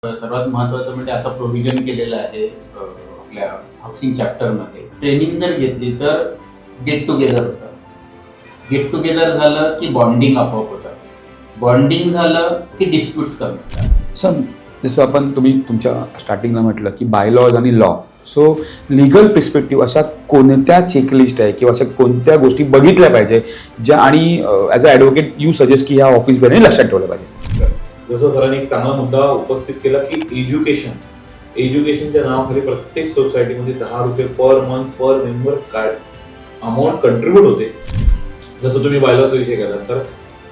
सर्वात महत्त्वाचं म्हणजे आता प्रोव्हिजन केलेलं आहे आपल्या हाऊसिंग चॅप्टरमध्ये. ट्रेनिंग जर घेतली तर गेट टुगेदर होतं. गेट टुगेदर झालं की बॉन्डिंग आपोआप होतं. बॉन्डिंग झालं की डिस्प्यूट्स कमी होतात. सर, जसं तुम्ही तुमच्या स्टार्टिंगला म्हटलं की बायलॉज आणि लॉ, सो लिगल पर्स्पेक्टिव्ह अशा कोणत्या चेकलिस्ट आहे किंवा अशा कोणत्या गोष्टी बघितल्या पाहिजे ज्या आणि as a advocate you suggest की ह्या ऑफिस बेरने लक्षात ठेवलं पाहिजे? जसं सरांनी एक चांगला मुद्दा उपस्थित केला की एज्युकेशनच्या नावाखाली प्रत्येक सोसायटीमध्ये 10 रुपये पर मंथ पर मेंबर काय अमाऊंट कंट्रीब्यूट होते. जसं तुम्ही बायलॉचा विषय केला तर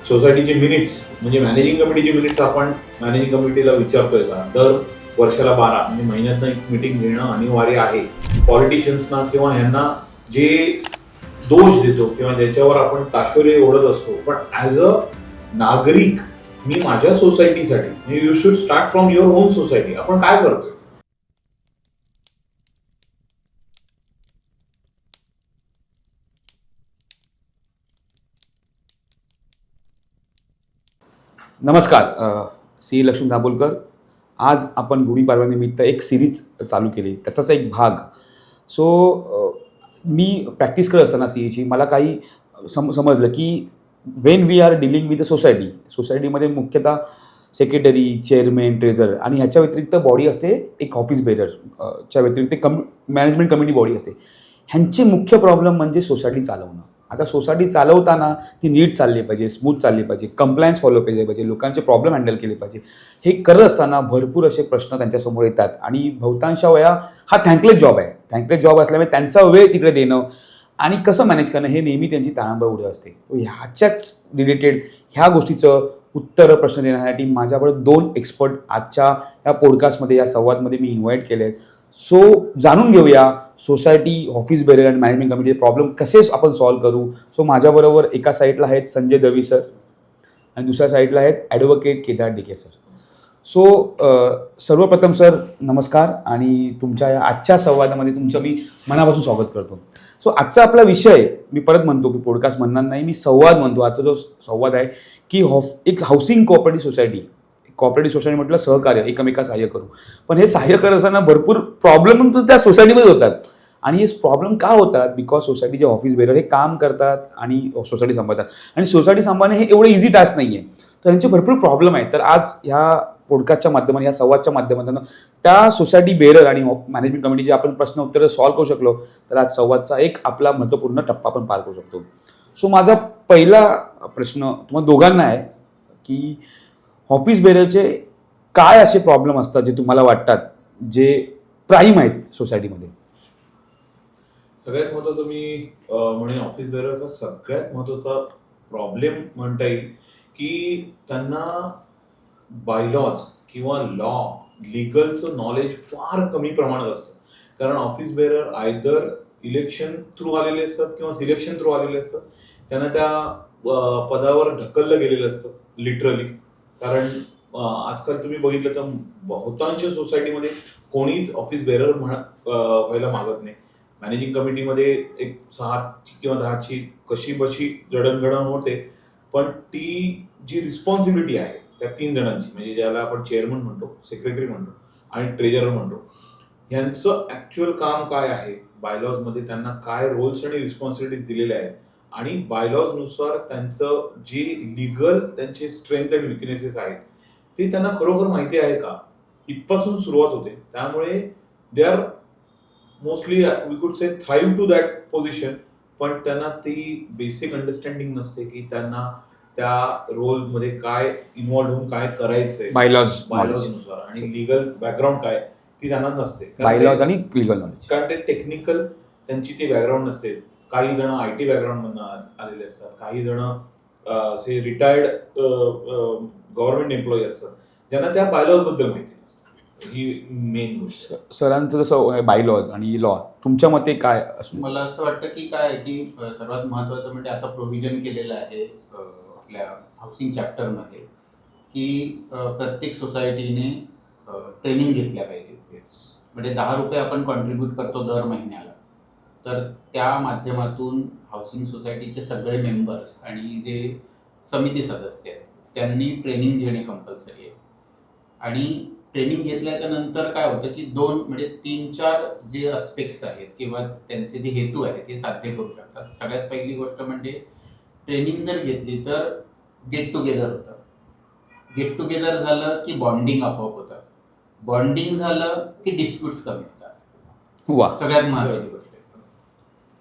सोसायटीचे मिनिट्स म्हणजे मॅनेजिंग कमिटीचे मिनिट्स आपण मॅनेजिंग कमिटीला विचारतोय का? दर वर्षाला 12 म्हणजे महिन्यातनं एक मीटिंग घेणं अनिवार्य आहे. पॉलिटिशियन्सना किंवा ह्यांना जे दोष देतो किंवा ज्याच्यावर आपण ताशोरे ओढत असतो, पण ॲज अ नागरिक मी माझ्या सोसायटीसाठी you should start from your own society. आपण काय करतोय? नमस्कार, सी लक्ष्मण दाभोलकर. आज आपण गुढीपाडव्यानिमित्त एक सिरीज चालू केली, त्याचाच एक भाग. सो मी प्रॅक्टिस करत असताना सीईची मला काही समजलं की when we are dealing with the सोसायटीमध्ये मुख्यतः सेक्रेटरी, चेअरमॅन, ट्रेझरर आणि ह्याच्या व्यतिरिक्त बॉडी असते एक ऑफिस बेररच्या व्यतिरिक्त मॅनेजमेंट कमिटी बॉडी असते. ह्यांचे मुख्य प्रॉब्लेम म्हणजे सोसायटी चालवणं. आता सोसायटी चालवताना ती नीट चालली पाहिजे, स्मूथ चालली पाहिजे, कंप्लायन्स फॉलो केले पाहिजे, लोकांचे प्रॉब्लेम हँडल केले पाहिजे. हे करत असताना भरपूर असे प्रश्न त्यांच्यासमोर येतात आणि बहुतांश वेळा हा थँकलेस जॉब आहे. थँकलेस जॉब असल्यामुळे त्यांचा वेळ तिकडे देणं आणि कसं मॅनेज करणं हे नेहमी त्यांची ताळंबळ उडी असते. ह्याच्याच रिलेटेड ह्या गोष्टीचं उत्तर प्रश्न देण्यासाठी माझ्याबरोबर 2 एक्सपर्ट आजच्या या पॉडकास्टमध्ये, या संवादमध्ये मी इन्व्हाइट केले आहेत. सो जाणून घेऊया सोसायटी, ऑफिस बेरर आणि मॅनेजमेंट कमिटीचे प्रॉब्लेम कसे आपण सॉल्व्ह करू. सो माझ्याबरोबर एका साईडला आहेत संजय दवी सर आणि दुसऱ्या साईडला आहेत advocate Kedar decay sir. So सर्वप्रथम सर नमस्कार आणि तुमच्या या आजच्या संवादामध्ये तुमचं मी मनापासून स्वागत करतो. सो आजचा आपला विषय, मी परत म्हणतो की पॉडकास्ट म्हणणार नाही, मी संवाद म्हणतो. आजचा जो संवाद आहे की एक हाऊसिंग कोऑपरेटिव्ह सोसायटी म्हटलं सहकार्य, एकमेका सहाय्य करू. पण हे सहाय्य करत असताना भरपूर प्रॉब्लेम त्या सोसायटीमध्ये होतात. आणि हे प्रॉब्लेम का होतात? बिकॉज सोसायटीचे ऑफिस बेरर हे काम करतात आणि सोसायटी सांभाळतात आणि सोसायटी सांभाळणे हे एवढं इझी टास्क नाही आहे. तर यांचे भरपूर प्रॉब्लेम आहेत. तर आज ह्या पॉडकास्टच्या माध्यमातून, ह्या संवादच्या माध्यमातून त्या सोसायटी बेरर आणि मॅनेजमेंट कमिटीचे आपण प्रश्न उत्तर सॉल्व्ह करू शकलो तर आज संवादचा एक आपला महत्त्वपूर्ण टप्पा आपण पार करू शकतो. सो माझा पहिला प्रश्न तुम्हाला दोघांना आहे की ऑफिस बेररचे काय असे प्रॉब्लेम असतात जे तुम्हाला वाटतात जे प्राईम आहेत सोसायटीमध्ये? सगळ्यात महत्त्वाचं मी म्हणेन ऑफिस बेररचा सगळ्यात महत्त्वाचा प्रॉब्लेम म्हणता येईल की त्यांना बायलॉज किंवा लॉ, लिगलचं नॉलेज फार कमी प्रमाणात असतं. कारण office bearer either election through आलेले असतात किंवा सिलेक्शन थ्रू आलेले असतात. त्यांना त्या पदावर ढकललं गेलेलं असतं लिटरली. कारण आजकाल तुम्ही बघितलं तर बहुतांश सोसायटीमध्ये कोणीच ऑफिस बेरर व्हायला मागत नाही. मॅनेजिंग कमिटीमध्ये एक 6 किंवा 10ची कशी बशी जडणघडण होते, पण ती जी रिस्पॉन्सिबिलिटी आहे त्या 3 जणांची, म्हणजे ज्याला आपण चेअरमन म्हणतो, सेक्रेटरी म्हणतो आणि ट्रेझरर म्हणतो, ह्यांचं ॲक्च्युअल काम काय आहे, बायलॉजमध्ये त्यांना काय रोल्स आणि रिस्पॉन्सिबिलिटीज दिलेल्या आहेत आणि बायलॉजनुसार त्यांचं जे लिगल त्यांचे स्ट्रेंथ अँड विकनेसेस आहेत ते त्यांना खरोखर माहिती आहे का, इथपासून सुरुवात होते. त्यामुळे they are mostly we could say thrive to that position, पण त्यांना ती बेसिक अंडरस्टँडिंग नसते की त्यांना त्या रोलमध्ये काय इन्व्हॉल्व्ह होऊन काय करायचंय बायलॉजनुसार आणि लिगल बॅकग्राऊंड काय ती त्यांना नसते. बायलॉज आणि लिगल नॉलेज, कारण ते टेक्निकल त्यांची ती बॅकग्राऊंड नसते. काही जण IT बॅकग्राऊंडमधून आलेले असतात, काही जण असे रिटायर्ड गव्हर्नमेंट एम्प्लॉई असतात ज्यांना त्या बायलॉज बद्दल माहिती नसतं. ही मेन गोष्ट. सरांचं जसं बायलॉज आणि लॉ, तुमच्या मते काय असं? मला असं वाटतं की काय की सर्वात महत्त्वाचं म्हणजे आता प्रोव्हिजन केलेलं आहे आपल्या हाऊसिंग चॅप्टरमध्ये की प्रत्येक सोसायटीने ट्रेनिंग घेतल्या पाहिजे. म्हणजे 10 रुपये आपण कॉन्ट्रीब्यूट करतो दर महिन्याला, तर त्या माध्यमातून हाऊसिंग सोसायटीचे सगळे मेंबर्स आणि जे समिती सदस्य आहेत त्यांनी ट्रेनिंग घेणे कंपल्सरी आहे. आणि ट्रेनिंग घेतल्याच्या नंतर काय होतं की 2 म्हणजे 3-4 जे अस्पेक्ट्स आहेत किंवा त्यांचे जे हेतू आहेत ते साध्य करू शकतात. सगळ्यात पहिली गोष्ट म्हणजे ट्रेनिंग जर घेतली तर गेट टुगेदर होतं. गेट टुगेदर झालं की बॉन्डिंग आपोआप होतात. बॉन्डिंग झालं की डिस्प्यूट्स कमी होतात. वा. सगळ्यात महत्त्वाची गोष्ट आहे.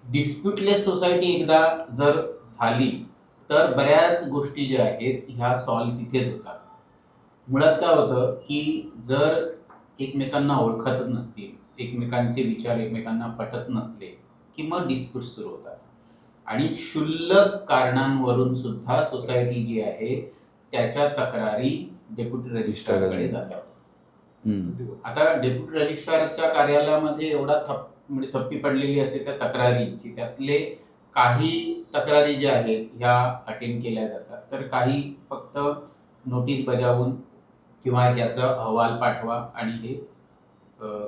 डिस्प्यूटलेस सोसायटी एकदा जर झाली तर बऱ्याच गोष्टी ज्या आहेत ह्या सॉल्व्ह तिथेच होतात. मुळात काय होतं की जर एकमेकांना ओळखत नसतील, एकमेकांचे विचार एकमेकांना पटत नसले की मग डिस्प्यूट सुरू होतात आणि क्षुल्लक कारणांवरून सुद्धा सोसायटी जी आहे त्याच्या तक्रारी डेप्युटी रजिस्ट्रारकडे जातात. आता डेप्युटी रजिस्ट्रारच्या कार्यालयामध्ये एवढा म्हणजे थप्पी पडलेली असते त्या तक्रारींची, त्यातले काही तक्रारी ज्या आहेत ह्या अटेंड केल्या जातात, तर काही फक्त नोटीस बजावून किंवा याचा अहवाल पाठवा आणि हे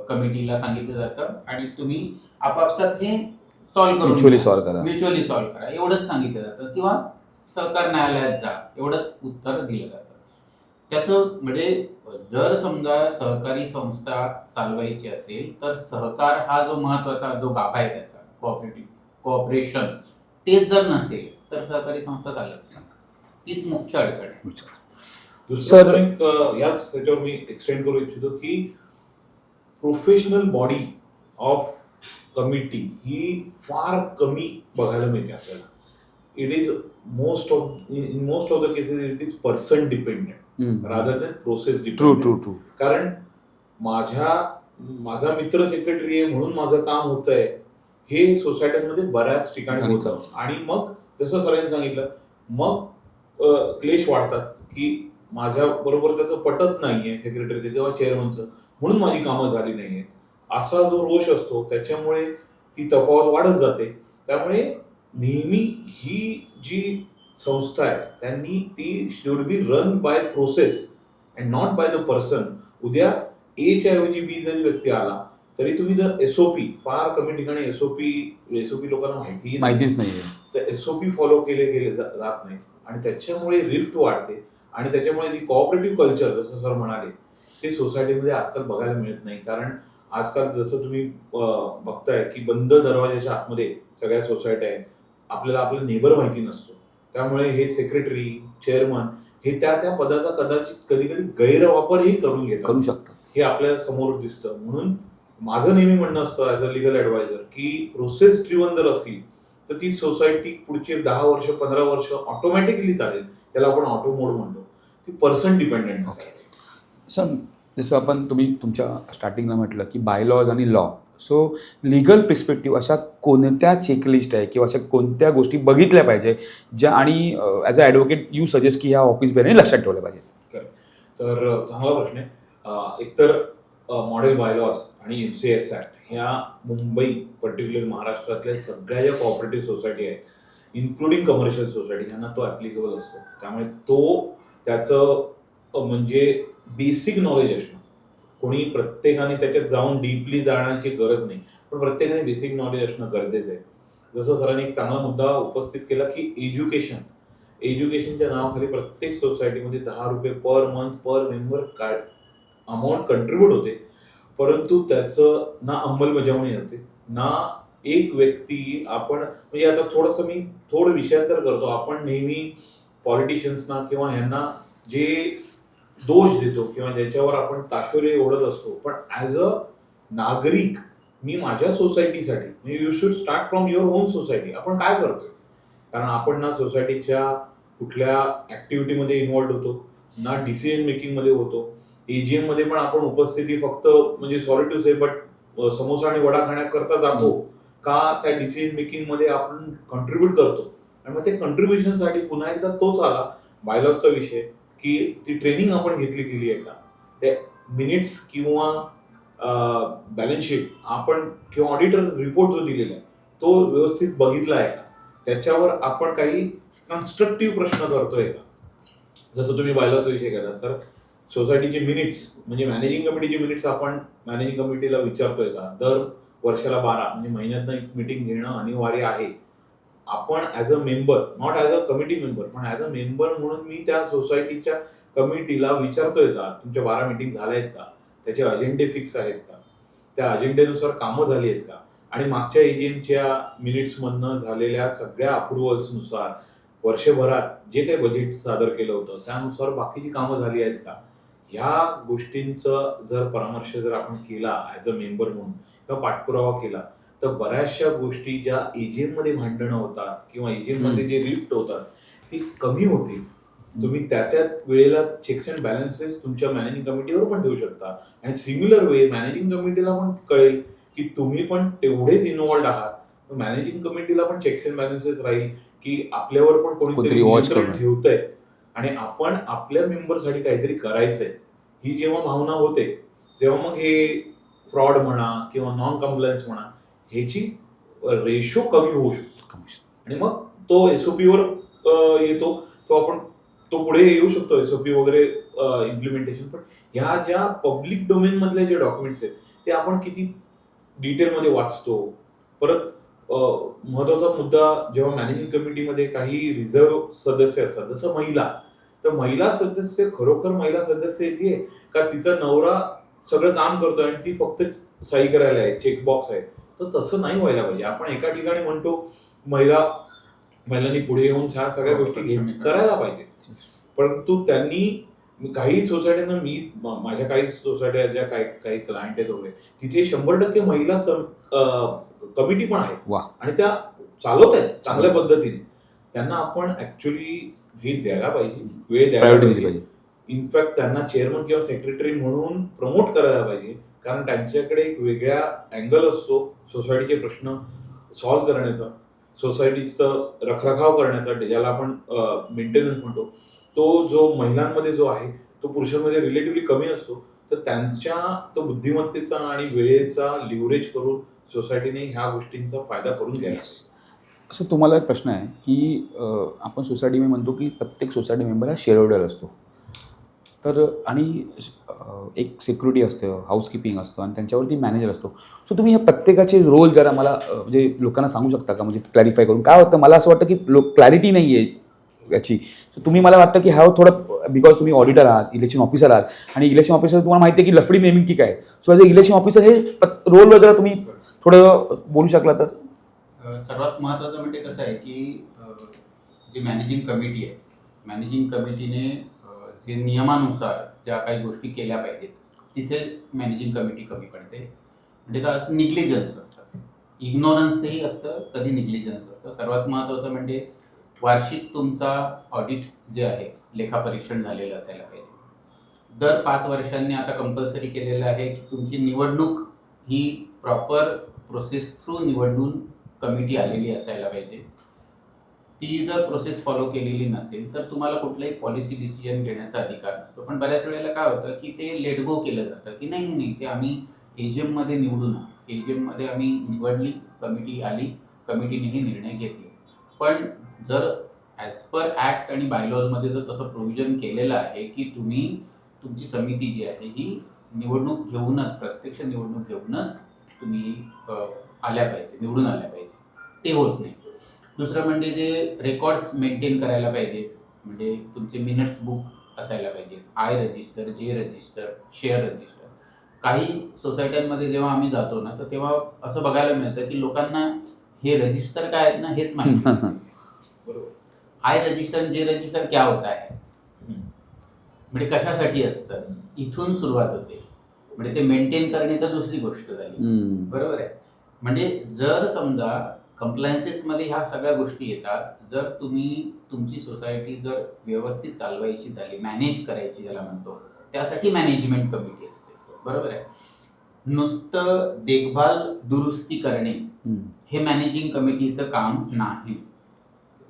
कमिटीला सांगितलं जातं आणि तुम्ही आपापसात हे सॉल्व्ह करून म्युच्युअली सॉल्व्ह करा. म्युच्युअली सॉल्व्ह करा एवढंच सांगितलं जातं किंवा सहकार न्यायालयात जा एवढंच उत्तर दिलं जातं. त्याचं म्हणजे जर समजा सहकारी संस्था चालवायची असेल तर सहकार हा जो महत्वाचा जो गाभा आहे त्याचा कोऑपरेशन तेच जर नसेल तर सहकारी संस्था चालत नाही. तीच मुख्य अडचण आहे. दुसरं एक याच त्याच्यावर मी एक्सटेंड करू इच्छितो की प्रोफेशनल बॉडी ऑफ कमिटी ही फार कमी बघायला मिळते आपल्याला. It is most of the cases it is person dependent rather than process dependent. True. कारण माझा मित्र सेक्रेटरी आहे म्हणून माझं काम होतंय हे सोसायट्यांमध्ये बऱ्याच ठिकाणी होतं. आणि मग जसं सरांनी सांगितलं मग क्लेश वाढतात की माझ्या बरोबर त्याचं पटत नाहीये सेक्रेटरीचं किंवा चेअरमनचं म्हणून माझी कामं झाली नाहीयेत असा जो रोष असतो त्याच्यामुळे ती तफावत वाढत जाते. त्यामुळे नेहमी ही जी संस्था आहे त्यांनी ती should be run by process and not by the person. उद्या एच्या ऐवजी बी जरी व्यक्ती आला तरी तुम्ही जर एसओपी फार कमी ठिकाणी एसओपी लोकांना माहितीच नाहीये तर एसओपी फॉलो केले जात नाही आणि त्याच्यामुळे रिफ्ट वाढते आणि त्याच्यामुळे जी कोऑपरेटिव्ह कल्चर जसं सर म्हणाले ते सोसायटीमध्ये आजकाल बघायला मिळत नाही. कारण आजकाल जसं तुम्ही बघताय की बंद दरवाजाच्या आतमध्ये सगळ्या सोसायट्या आहेत. आपल्याला आपला नेबर माहिती नसतो. त्यामुळे हे सेक्रेटरी चेअरमन हे त्या पदाचा कदाचित कधी कधी गैरवापरही करू शकतात. हे आपल्याला समोर दिसतं. म्हणून माझं नेहमी म्हणणं असतं ॲज अ लिगल ॲडवायझर की प्रोसेस ड्रिव्हन जर असली तर ती सोसायटी पुढचे 10 वर्ष 15 वर्ष ऑटोमॅटिकली चालेल. त्याला आपण ऑटो मोड म्हणतो. ती पर्सन डिपेंडेंट. सर जसं तुम्ही तुमच्या स्टार्टिंगला म्हटलं की बायलॉज आणि लॉ. सो लिगल पर्स्पेक्टिव्ह अशा कोणत्या चेकलिस्ट आहे किंवा अशा कोणत्या गोष्टी बघितल्या पाहिजे ज्या आणि as a advocate you suggest की ह्या ऑफिस बेअरने लक्षात ठेवल्या पाहिजेत? तर चांगला प्रश्न आहे. एकतर मॉडेल बायलॉज आणि MCS ॲक्ट ह्या मुंबई पर्टिक्युलर महाराष्ट्रातल्या सगळ्या ज्या कोऑपरेटिव्ह सोसायटी आहेत इन्क्लुडिंग कमर्शियल सोसायटी ह्यांना तो ॲप्लिकेबल असतो. त्यामुळे त्याचं म्हणजे बेसिक नॉलेज असणं. कोणी प्रत्येकाने त्याच्यात जाऊन डीपली जाण्याची गरज नाही पण प्रत्येकाने बेसिक नॉलेज असणं गरजेचं आहे. जसं सरांनी एक चांगला मुद्दा उपस्थित केला की एज्युकेशनच्या नावाखाली प्रत्येक सोसायटीमध्ये 10 रुपये पर मंथ पर मेंबर काय अमाऊंट कंट्रीब्यूट होते परंतु त्याचं ना अंमलबजावणी होते ना एक व्यक्ती. आपण म्हणजे आता थोडंसं मी विषयांतर करतो. आपण नेहमी पॉलिटिशियन्सना किंवा ह्यांना जे दोष देतो किंवा ज्याच्यावर आपण ताशोरे ओढत असतो पण ॲज अ नागरिक मी माझ्या सोसायटीसाठी म्हणजे you should start from your own society. आपण काय करतोय कारण आपण ना सोसायटीच्या कुठल्या ॲक्टिव्हिटीमध्ये इन्व्हॉल्ड होतो ना डिसिजन मेकिंगमध्ये होतो. AGM मध्ये पण आपण उपस्थिती फक्त म्हणजे sorry to say but samosa आणि वडा खाण्याकरता जातो का त्या डिसिजन मेकिंग मध्ये आपण कॉन्ट्रीब्यूट करतो. आणि मग ते कॉन्ट्रीब्युशनसाठी पुन्हा एकदा तोच आला बायलॉजचा विषय की ती ट्रेनिंग आपण गेली आहे का. ते मिनिट्स किंवा बॅलन्स शीट आपण किंवा ऑडिटर रिपोर्ट जो दिलेला आहे तो व्यवस्थित बघितला आहे का. त्याच्यावर आपण काही कन्स्ट्रक्टिव्ह प्रश्न करतोय का. जसं तुम्ही बायलॉजचा विषय केला तर सोसायटीचे मिनिट्स म्हणजे मॅनेजिंग कमिटीचे मिनिट्स आपण मॅनेजिंग कमिटीला विचारतोय का. दर वर्षाला 12 म्हणजे महिन्यातनं एक मीटिंग घेणं अनिवार्य आहे. आपण as a member, not as a committee member, पण ॲज अ मेंबर म्हणून मी त्या सोसायटीच्या कमिटीला विचारतोय का तुमच्या 12 मीटिंग झाल्या आहेत का, त्याचे अजेंडे फिक्स आहेत का, त्या अजेंडेनुसार कामं झाली आहेत का, आणि मागच्या एजीएमच्या मिनिट्समधनं झालेल्या सगळ्या अप्रुव्हल्सनुसार वर्षभरात जे काही बजेट सादर केलं होतं त्यानुसार बाकीची कामं झाली आहेत का, ह्या गोष्टींचं जर परामर्श जर आपण केला ॲज अ मेंबर म्हणून किंवा पाठपुरावा केला तर बऱ्याचशा गोष्टी ज्या एजीएम मध्ये भांडणं होतात किंवा एजीएम मध्ये जे रिफ्ट होतात ती कमी होतील. तुम्ही त्या वेळेला चेक्स अँड बॅलन्सेस तुमच्या मॅनेजिंग कमिटीवर पण ठेवू शकता आणि सिमिलर वे मॅनेजिंग कमिटीला पण कळेल की तुम्ही पण तेवढेच इन्व्हॉल्ड आहात. मॅनेजिंग कमिटीला पण चेक्स अँड बॅलन्सेस राहील की आपल्यावर पण कोणीतरी watch नियंत्रण करणं. ठेवतंय आणि आपण आपल्या मेंबरसाठी काहीतरी करायचंय ही जेव्हा भावना होते तेव्हा मग हे फ्रॉड म्हणा किंवा नॉन कम्प्लायन्स म्हणा ह्याची रेशो कमी होऊ शकतो आणि मग तो एसओपी वर येतो. तो पुढे येऊ शकतो एसओपी वगैरे इम्प्लिमेंटेशन. पण ह्या ज्या पब्लिक डोमेन मधले जे डॉक्युमेंट्स आहेत ते आपण किती डिटेलमध्ये वाचतो. परत महत्वाचा मुद्दा जेव्हा मॅनेजिंग कमिटीमध्ये काही रिझर्व्ह सदस्य असतात जसं महिला, तर महिला सदस्य खरोखर महिला सदस्य येते का तिचा नवरा सगळं काम करतोय आणि ती फक्त सही करायला आहे, चेकबॉक्स आहे. तर तसं नाही व्हायला पाहिजे. आपण एका ठिकाणी म्हणतो महिलांनी पुढे येऊन ह्या सगळ्या गोष्टी करायला पाहिजे, परंतु त्यांनी काही सोसायट्यांना माझ्या काही सोसायट्या ज्या काही क्लायंट आहेत वगैरे तिथे 100% महिला कमिटी पण आहे आणि त्या चालवत आहेत चांगल्या पद्धतीने. त्यांना आपण ऍक्च्युली हे द्यायला पाहिजे, वेळ द्यायला पाहिजे. इनफॅक्ट त्यांना चेअरमन किंवा सेक्रेटरी म्हणून प्रमोट करायला पाहिजे, कारण त्यांच्याकडे एक वेगळ्या अँगल असतो सोसायटीचे प्रश्न सॉल्व्ह करण्याचा, सोसायटीचं रखरखाव करण्याचा, ज्याला आपण मेंटेनन्स म्हणतो. तो जो महिलांमध्ये जो आहे तो पुरुषांमध्ये रिलेटिव्हली कमी असतो. तर त्यांच्या तो बुद्धिमत्तेचा आणि वेळेचा लिव्हरेज करून सोसायटीने ह्या गोष्टींचा फायदा करून घ्यायला. असं तुम्हाला एक प्रश्न आहे की आपण सोसायटीमध्ये म्हणतो की प्रत्येक सोसायटी मेंबर हा शेअर होल्डर असतो, तर आणि एक सिक्युरिटी असतं, हाऊसकीपिंग असतं आणि त्यांच्यावरती मॅनेजर असतो. सो तुम्ही ह्या प्रत्येकाचे रोल जरा मला म्हणजे लोकांना सांगू शकता का, म्हणजे क्लॅरिफाय करून. काय होतं मला असं वाटतं की क्लॅरिटी नाही आहे याची. सो तुम्ही मला वाटतं की हा थोडं बिकॉज तुम्ही ऑडिटर आहात, इलेक्शन ऑफिसर आहात आणि इलेक्शन ऑफिसर तुम्हाला माहिती आहे की लफडी नेमकी काय. सो ॲज अ इलेक्शन ऑफिसर हे रोलवर जरा तुम्ही थोडं बोलू शकला तर. सर्वात महत्त्वाचं म्हणजे कसं आहे की जी मॅनेजिंग कमिटी आहे, मॅनेजिंग कमिटीने जे नियमानुसार ज्या काही गोष्टी केल्या पाहिजेत तिथे मॅनेजिंग कमिटी कमी पडते. म्हणजे का निग्लिजन्स असतं, इग्नोरन्सही असतं, कधी निग्लिजन्स असतं. सर्वात महत्त्वाचं म्हणजे वार्षिक तुमचा ऑडिट जे आहे लेखापरीक्षण झालेलं असायला पाहिजे. दर 5 वर्षांनी आता कंपल्सरी केलेलं आहे की तुमची निवडणूक ही प्रॉपर प्रोसेस थ्रू निवडून कमिटी आलेली असायला पाहिजे. ती जर प्रोसेस फॉलो केलेली नसेल तर तुम्हाला कुठलाही पॉलिसी डिसिजन घेण्याचा अधिकार नसतो. पण बऱ्याच वेळेला काय होतं की ते लेट गो केलं जातं की नाही ते आम्ही एजीएममध्ये निवडून एजीएममध्ये आम्ही निवडली, कमिटी आली, कमिटीनेही निर्णय घेतले. पण जर ॲज पर ॲक्ट आणि बायलॉजमध्ये जर तसं प्रोव्हिजन केलेलं आहे की तुम्ही तुमची समिती जी आहे ही निवडणूक घेऊनच, प्रत्यक्ष निवडणूक घेऊनच तुम्ही आल्या पाहिजे, निवडून आल्या पाहिजे, ते होत नाही. दुसरं म्हणजे जे रेकॉर्ड्स मेंटेन करायला पाहिजेत, म्हणजे तुमचे मिनिट्स बुक असायला पाहिजेत, आय रजिस्टर, जे रजिस्टर, शेअर रजिस्टर. काही सोसायट्यांमध्ये जेव्हा आम्ही जातो ना तर तेव्हा असं बघायला मिळतं की लोकांना हे रजिस्टर काय आहेत ना हेच माहिती नसतं. बरोबर. आय रजिस्टर, जे रजिस्टर क्या होता है, म्हणजे कशासाठी असतं, इथून सुरुवात होते. म्हणजे ते मेंटेन करणे तर दुसरी गोष्ट झाली. बरोबर आहे. म्हणजे जर समजा कंप्लायन्सेसमध्ये ह्या सगळ्या गोष्टी येतात, जर तुम्ही तुमची सोसायटी जर व्यवस्थित चालवायची झाली, मॅनेज करायची ज्याला म्हणतो, त्यासाठी मॅनेजमेंट कमिटी असते. बरोबर आहे. नुसतं देखभाल दुरुस्ती करणे हे मॅनेजिंग कमिटीचं काम नाही.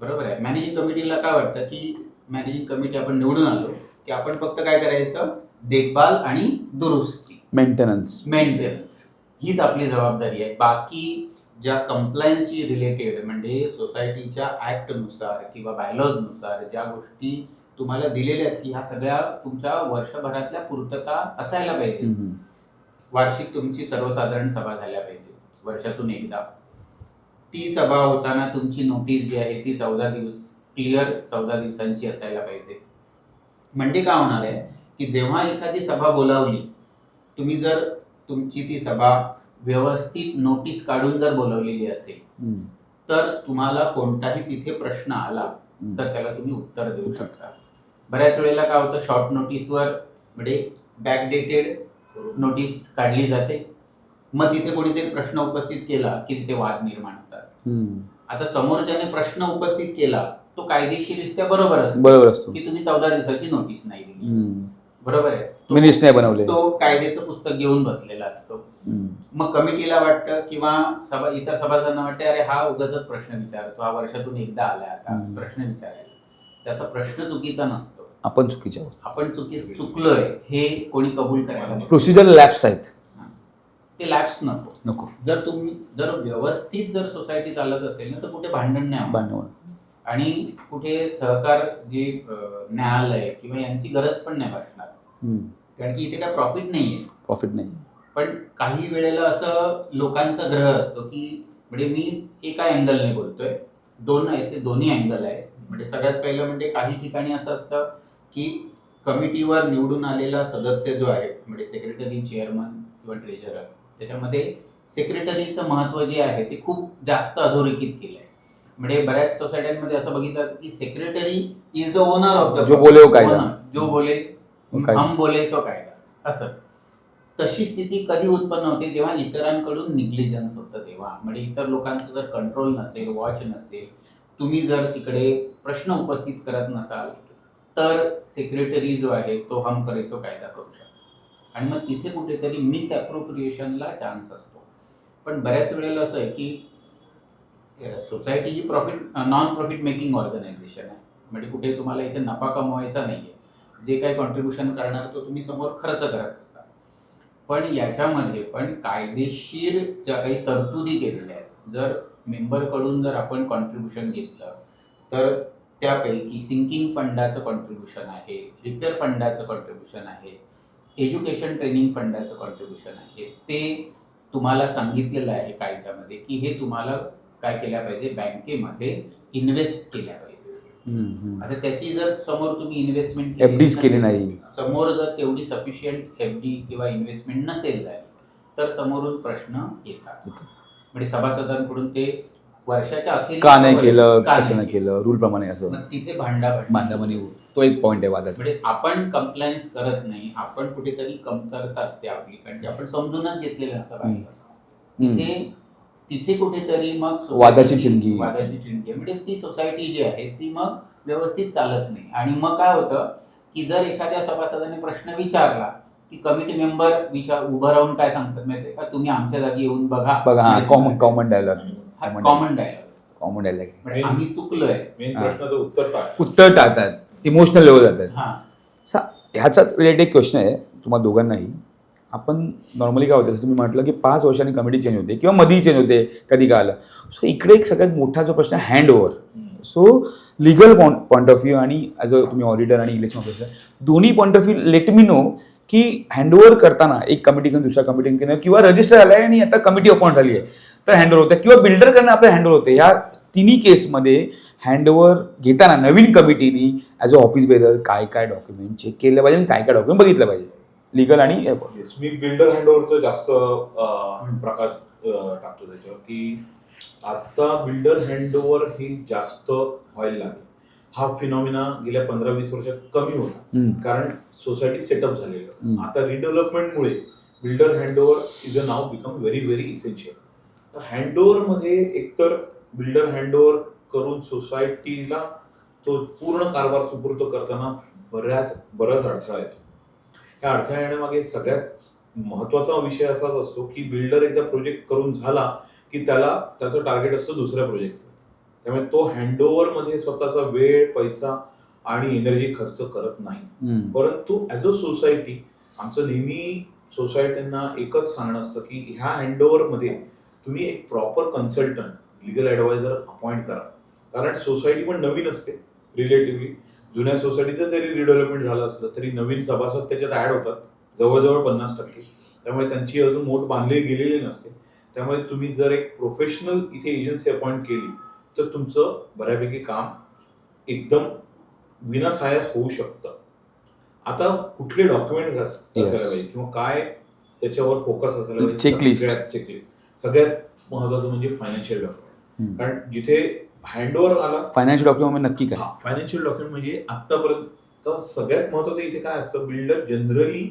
बरोबर आहे. मॅनेजिंग कमिटीला काय वाटतं की मॅनेजिंग कमिटी आपण निवडून आलो की आपण फक्त काय करायचं, देखभाल आणि दुरुस्ती, मेंटेनन्स हीच आपली जबाबदारी आहे. बाकी ज्या कंप्लायन्सशी रिलेटेड म्हणजे सोसायटीच्या ॲक्टनुसार किंवा बायलॉजनुसार ज्या गोष्टी तुम्हाला दिलेल्या आहेत की ह्या सगळ्या तुमच्या वर्षभरातल्या पूर्तता असायला पाहिजे. वार्षिक तुमची सर्वसाधारण सभा झाल्या पाहिजे वर्षातून एकदा. ती सभा होताना तुमची नोटीस जी आहे ती 14 दिवस क्लिअर 14 दिवसांची असायला पाहिजे. म्हणजे काय होणार आहे की जेव्हा एखादी सभा बोलावली, तुम्ही जर तुमची ती सभा व्यवस्थित नोटीस काढून जर बोलवलेली असेल तर तुम्हाला कोणताही तिथे प्रश्न आला तर त्याला तुम्ही उत्तर देऊ शकता. बऱ्याच वेळेला काय होतं, शॉर्ट नोटीसवर म्हणजे बॅकडेटेड नोटीस काढली जाते, मग तिथे कोणीतरी प्रश्न उपस्थित केला की तिथे वाद निर्माण होतात. आता समोरच्याने प्रश्न उपस्थित केला तो कायदेशीररित्या बरोबर असतो की तुम्ही 14 दिवसाची नोटीस नाही दिली, बरोबर आहे, मिनिट्स नाही बनवले, तो कायद्याचं पुस्तक घेऊन बसलेला असतो. मग कमिटीला वाटतं किंवा इतर सभासदांना वाटते अरे हा उगाचच प्रश्न विचारतो, हा वर्षातून एकदा आलाय आता प्रश्न विचारायला. त्याचा प्रश्न चुकीचा नसतो, आपण चुकीच्या आहोत, आपण चुकलोय हे कोणी कबूल करायला नको. प्रोसिजर लॅप्स आहेत, ते लॅप्स नको. जर व्यवस्थित जर सोसायटी चालत असेल ना तर कुठे भांडण नाही होणार. आणि कुठे सहकार जे न्यायालय किंवा यांची गरज पण नाही भासणार, कारण की इथे काय प्रॉफिट नाही. पण काही वेळेला असं लोकांचा ग्रह असतो की म्हणजे मी एका अँगलने बोलतोय, दोन्ही अँगल आहे. म्हणजे सगळ्यात पहिलं म्हणजे काही ठिकाणी असं असतं की कमिटीवर निवडून आलेला सदस्य जो आहे म्हणजे सेक्रेटरी, चेअरमन किंवा ट्रेझरर, त्याच्यामध्ये सेक्रेटरीचं महत्व जे आहे ते खूप जास्त अधोरेखित केलं आहे. म्हणजे बऱ्याच सोसायट्यांमध्ये असं बघितलं की secretary is the owner of the, जो बोले वो कायदा, जो बोले हम बोले सो कायदा, असं. तशी स्थिती कधी उत्पन्न होते जेव्हा इतरांकडून निग्लिजन्स होतं तेव्हा. म्हणजे इतर लोकांचं जर कंट्रोल नसेल, वॉच नसेल, तुम्ही जर तिकडे प्रश्न उपस्थित करत नसाल तर सेक्रेटरी जो आहे तो हम करे सो कायदा करू शकतो आणि मग तिथे कुठेतरी मिसअप्रोप्रिएशनला चान्स असतो. पण बऱ्याच वेळेला असं आहे की सोसायटी ही नॉन प्रॉफिट मेकिंग ऑर्गनायझेशन आहे. म्हणजे कुठे तुम्हाला इथे नफा कमवायचा नाही आहे, जे काही कॉन्ट्रीब्युशन करणार तो तुम्ही समोर खर्च करत असता. पण याच्यामध्ये पण कायदेशीर ज्या काही तरतुदी केलेल्या आहेत, जर मेंबरकडून जर आपण कॉन्ट्रीब्युशन घेतलं तर त्यापैकी सिंकिंग फंडाचं कॉन्ट्रीब्युशन आहे, रिपेअर फंडाचं कॉन्ट्रीब्युशन आहे, एज्युकेशन ट्रेनिंग फंडाचं कॉन्ट्रीब्युशन आहे, ते तुम्हाला सांगितलेलं आहे कायद्यामध्ये की हे तुम्हाला काय केल्या पाहिजे, बँकेमध्ये इन्व्हेस्ट केल्या पाहिजे. आता त्याची जर समोर तुम्ही इन्व्हेस्टमेंट एफडीज केली नाही, समोर जर तेवढी सफिशियंट एफडी किंवा इन्व्हेस्टमेंट नसेल झाली तर समोरून प्रश्न येतात. म्हणजे सभासदांकडून ते वर्षाच्या अखेरी का नाही केलं, कसं नाही केलं, रूल प्रमाणे असं तिथे भांडाभांडी. तो एक पॉइंट आहे वादाचा. म्हणजे आपण कंप्लायन्स करत नाही, आपण कुठेतरी कमतरता असते आपली, कारण की आपण समजूनच घेतलेलं असतं. तिथे कुठेतरी मग वादाची चिणगी म्हणजे ती सोसायटी जी आहे ती मग व्यवस्थित चालत नाही. आणि मग काय होतं की जर एखाद्या सभासदाने प्रश्न विचारला की कमिटी मेंबर उभं राहून काय सांगतात माहितीये का, तुम्ही आमच्या जागी येऊन बघा. कॉमन डायलॉग म्हणजे आम्ही चुकलोय, मेन प्रश्नाचं उत्तर टाळतात, इमोशनल लेवल जातात. ह्याचाच रिलेटेड एक क्वेश्चन आहे तुम्हाला दोघांनाही. आपण नॉर्मली काय होतं, तुम्ही म्हटलं की 5 वर्षांनी कमिटी चेंज होते किंवा मध्येही चेंज होते कधी काय आलं. सो इकडे एक सगळ्यात मोठा जो प्रश्न आहे hand over. So legal point of view आणि ॲज अ तुम्ही ऑडिटर आणि इलेक्शन ऑफिसर दोन्ही point of view let me know की हँडओव्हर करताना एक कमिटीकडून दुसऱ्या कमिटीकडून किंवा रजिस्टर आलं आहे आणि आता कमिटी अपॉइंट झाली आहे तर हँडओव्हर होतं किंवा बिल्डरकडनं आपलं हँडओव्हर होते. ह्या तिन्ही केसमध्ये हँडओव्हर घेताना नवीन कमिटीनी ॲज अ ऑफिस बेरर काय काय डॉक्युमेंट चेक केलं पाहिजे आणि काय काय डॉक्युमेंट बघितलं पाहिजे लिगल आणि. मी बिल्डर हँडओव्हरचं जास्त प्रकाश टाकतो त्याच्यावर की आता बिल्डर हँडओव्हर हे जास्त व्हायला लागेल. हा फिनॉमिना गेल्या 15-20 वर्षात कमी होता कारण सोसायटी सेटअप झालेलं. आता रिडेव्हलपमेंटमुळे builder handover is a now become very very essential. हँडओव्हरमध्ये एकतर बिल्डर हँडओव्हर करून सोसायटीला तो पूर्ण कारभार सुपूर्द करताना बऱ्याच अडथळा येतो. ह्या अडथळा येण्यामागे सगळ्यात महत्वाचा विषय असाच असतो की बिल्डर एकदा प्रोजेक्ट करून झाला की त्याचं टार्गेट असतं दुसऱ्या प्रोजेक्टचं. त्यामुळे तो हँडओव्हरमध्ये स्वतःचा वेळ, पैसा आणि एनर्जी खर्च करत नाही. परंतु ॲज अ सोसायटी आमचं नेहमी सोसायटींना एकच सांगणं असतं की ह्या हँडओव्हरमध्ये तुम्ही एक proper consultant, legal advisor appoint करा. कारण सोसायटी पण नवीन असते रिलेटिव्हली. जुन्या सोसायटीचं जरी रिडेव्हलपमेंट झालं असलं तरी नवीन सभासद त्याच्यात ॲड होतात जवळजवळ 50%. त्यामुळे त्यांची अजून मोठ बांधली गेलेली नसते. त्यामुळे तुम्ही जर एक प्रोफेशनल इथे एजन्सी अपॉइंट केली तर तुमचं बऱ्यापैकी काम एकदम विनासायास होऊ शकतं. आता कुठले डॉक्युमेंट असायला पाहिजे किंवा काय त्याच्यावर फोकस असायला पाहिजे, चेकलिस्ट. सगळ्यात महत्वाचं म्हणजे फायनान्शियल डॉक्युमेंट. कारण जिथे हँडओव्हर आला, फायनान्शियल डॉक्युमेंट नक्की काय? फायनान्शियल डॉक्युमेंट म्हणजे आतापर्यंत सगळ्यात महत्वाचं इथे काय असतं, बिल्डर जनरली